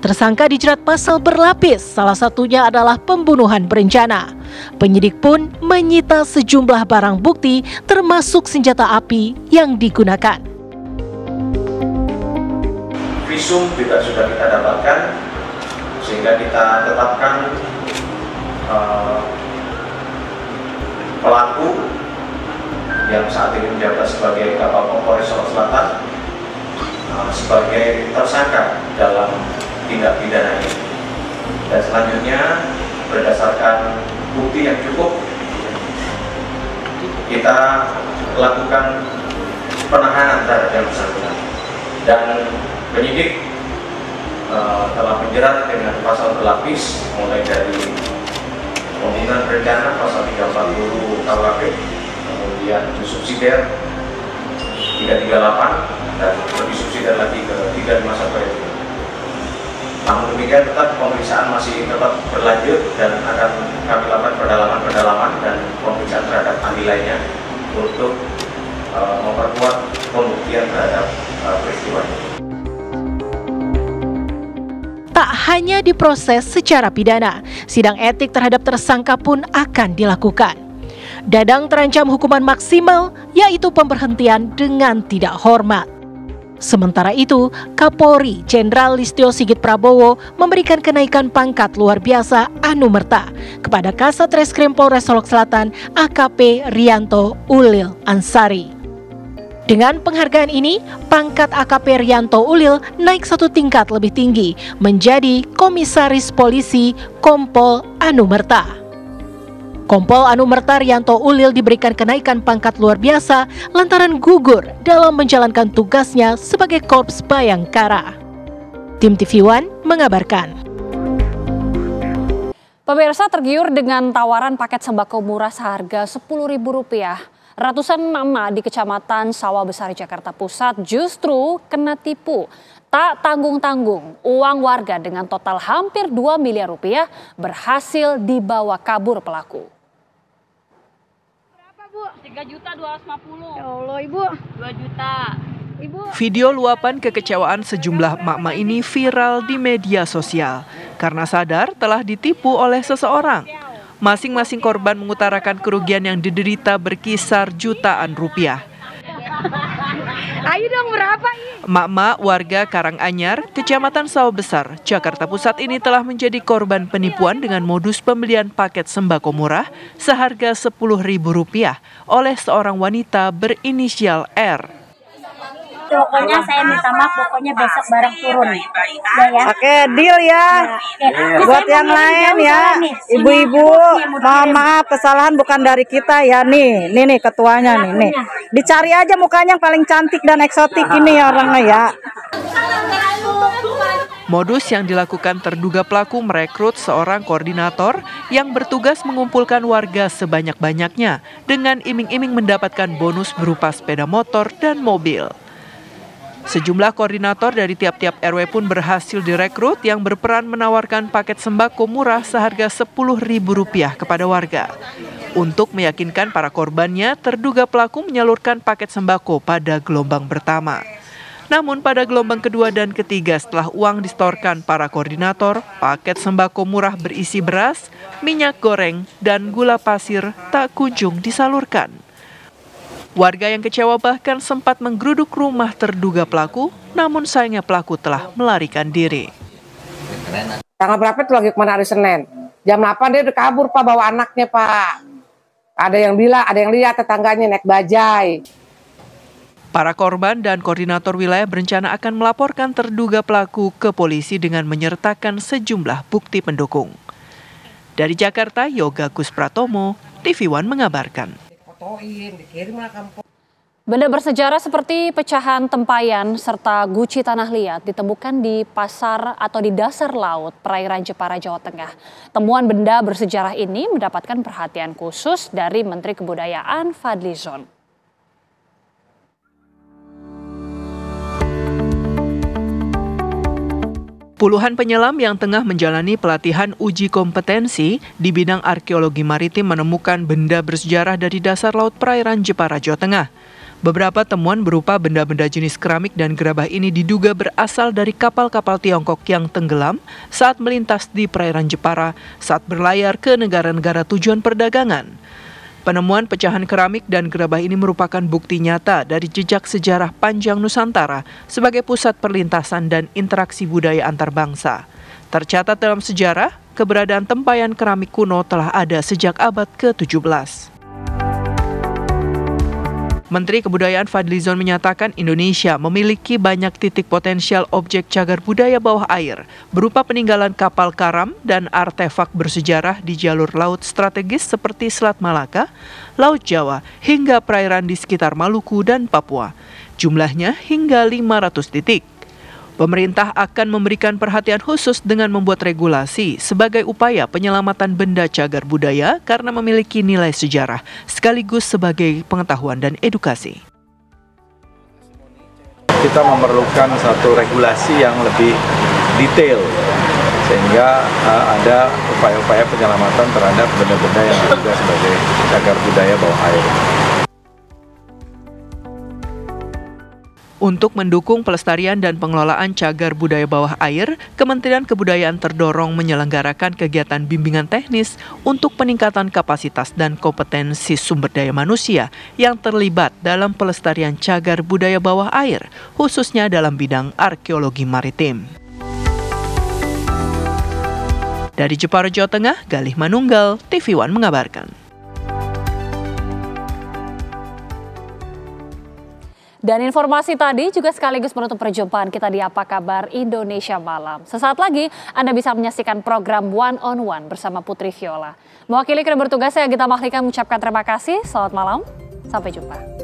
Tersangka dijerat pasal berlapis, salah satunya adalah pembunuhan berencana. Penyidik pun menyita sejumlah barang bukti termasuk senjata api yang digunakan. Visum juga sudah kita dapatkan, sehingga kita tetapkan pelaku yang saat ini menjabat sebagai Kabak Polres Solok Selatan sebagai tersangka dalam tindak pidana ini. Dan selanjutnya berdasarkan bukti yang cukup, kita lakukan penahanan terhadap yang bersangkutan. Dan penyidik telah menjerat dengan pasal berlapis mulai dari pembunuhan berencana pasal 340 KUHP, kemudian subsidiar 338 dan lebih subsidiar lagi ke 351 itu. Namun demikian tetap pemeriksaan masih tetap berlanjut dan akan kami lakukan pendalaman dan pemeriksaan terhadap ahli lainnya untuk memperkuat pembuktian terhadap peristiwa ini. Tak hanya diproses secara pidana, sidang etik terhadap tersangka pun akan dilakukan. Dadang terancam hukuman maksimal, yaitu pemberhentian dengan tidak hormat. Sementara itu, Kapolri Jenderal Listio Sigit Prabowo memberikan kenaikan pangkat luar biasa anumerta kepada Kasat Reskrim Polres Solok Selatan AKP Rianto Ulil Ansari. Dengan penghargaan ini, pangkat AKP Rianto Ulil naik satu tingkat lebih tinggi menjadi Komisaris Polisi Kompol Anumerta. Kompol Anumerta Rianto Ulil diberikan kenaikan pangkat luar biasa lantaran gugur dalam menjalankan tugasnya sebagai Korps Bayangkara. Tim TV One mengabarkan. Pemirsa tergiur dengan tawaran paket sembako murah seharga Rp10.000. Ratusan emak-emak di Kecamatan Sawah Besar, Jakarta Pusat justru kena tipu. Tak tanggung-tanggung, uang warga dengan total hampir 2 miliar rupiah berhasil dibawa kabur pelaku. Berapa, Bu? 3.250.000. Ya Allah, Ibu. 2 juta. Video luapan kekecewaan sejumlah emak-emak ini viral di media sosial karena sadar telah ditipu oleh seseorang. Masing-masing korban mengutarakan kerugian yang diderita berkisar jutaan rupiah. Ayo dong, berapa? Emak-emak warga Karanganyar, Kecamatan Sawah Besar, Jakarta Pusat ini telah menjadi korban penipuan dengan modus pembelian paket sembako murah seharga Rp10.000 oleh seorang wanita berinisial R. Pokoknya saya minta maaf, pokoknya besok barang turun. Ya. Oke, deal ya. Buat yang lain ya, ibu-ibu, mohon maaf kesalahan bukan dari kita ya. Nih ketuanya nih. Dicari aja mukanya yang paling cantik dan eksotik ini ya orangnya ya. Modus yang dilakukan terduga pelaku merekrut seorang koordinator yang bertugas mengumpulkan warga sebanyak-banyaknya dengan iming-iming mendapatkan bonus berupa sepeda motor dan mobil. Sejumlah koordinator dari tiap-tiap RW pun berhasil direkrut yang berperan menawarkan paket sembako murah seharga Rp10.000 kepada warga. Untuk meyakinkan para korbannya, terduga pelaku menyalurkan paket sembako pada gelombang pertama. Namun pada gelombang kedua dan ketiga setelah uang disetorkan para koordinator, paket sembako murah berisi beras, minyak goreng, dan gula pasir tak kunjung disalurkan. Warga yang kecewa bahkan sempat menggeruduk rumah terduga pelaku, namun sayangnya pelaku telah melarikan diri. Tanggal berapa itu lagi kemana hari Senin? Jam 8 dia udah kabur Pak, bawa anaknya Pak. Ada yang lihat tetangganya naik bajai. Para korban dan koordinator wilayah berencana akan melaporkan terduga pelaku ke polisi dengan menyertakan sejumlah bukti pendukung. Dari Jakarta, Yoga Gus Pratomo, TV One mengabarkan. Benda bersejarah seperti pecahan tempayan serta guci tanah liat ditemukan di pasar atau di dasar laut perairan Jepara, Jawa Tengah. Temuan benda bersejarah ini mendapatkan perhatian khusus dari Menteri Kebudayaan Fadlizon. Puluhan penyelam yang tengah menjalani pelatihan uji kompetensi di bidang arkeologi maritim menemukan benda bersejarah dari dasar laut perairan Jepara, Jawa Tengah. Beberapa temuan berupa benda-benda jenis keramik dan gerabah ini diduga berasal dari kapal-kapal Tiongkok yang tenggelam saat melintas di perairan Jepara saat berlayar ke negara-negara tujuan perdagangan. Penemuan pecahan keramik dan gerabah ini merupakan bukti nyata dari jejak sejarah panjang Nusantara sebagai pusat perlintasan dan interaksi budaya antar bangsa. Tercatat dalam sejarah, keberadaan tempayan keramik kuno telah ada sejak abad ke-17. Menteri Kebudayaan Fadlizon menyatakan Indonesia memiliki banyak titik potensial objek cagar budaya bawah air berupa peninggalan kapal karam dan artefak bersejarah di jalur laut strategis seperti Selat Malaka, Laut Jawa, hingga perairan di sekitar Maluku dan Papua. Jumlahnya hingga 500 titik. Pemerintah akan memberikan perhatian khusus dengan membuat regulasi sebagai upaya penyelamatan benda cagar budaya karena memiliki nilai sejarah, sekaligus sebagai pengetahuan dan edukasi. Kita memerlukan satu regulasi yang lebih detail, sehingga ada upaya-upaya penyelamatan terhadap benda-benda yang diduga sebagai cagar budaya bawah air. Untuk mendukung pelestarian dan pengelolaan cagar budaya bawah air, Kementerian Kebudayaan terdorong menyelenggarakan kegiatan bimbingan teknis untuk peningkatan kapasitas dan kompetensi sumber daya manusia yang terlibat dalam pelestarian cagar budaya bawah air, khususnya dalam bidang arkeologi maritim. Dari Jepara, Jawa Tengah, Galih Manunggal, TV One mengabarkan. Dan informasi tadi juga sekaligus menutup perjumpaan kita di Apa Kabar Indonesia Malam. Sesaat lagi Anda bisa menyaksikan program One on One bersama Putri Viola. Mewakili kru bertugas saya Gita Mahlika mengucapkan terima kasih. Selamat malam, sampai jumpa.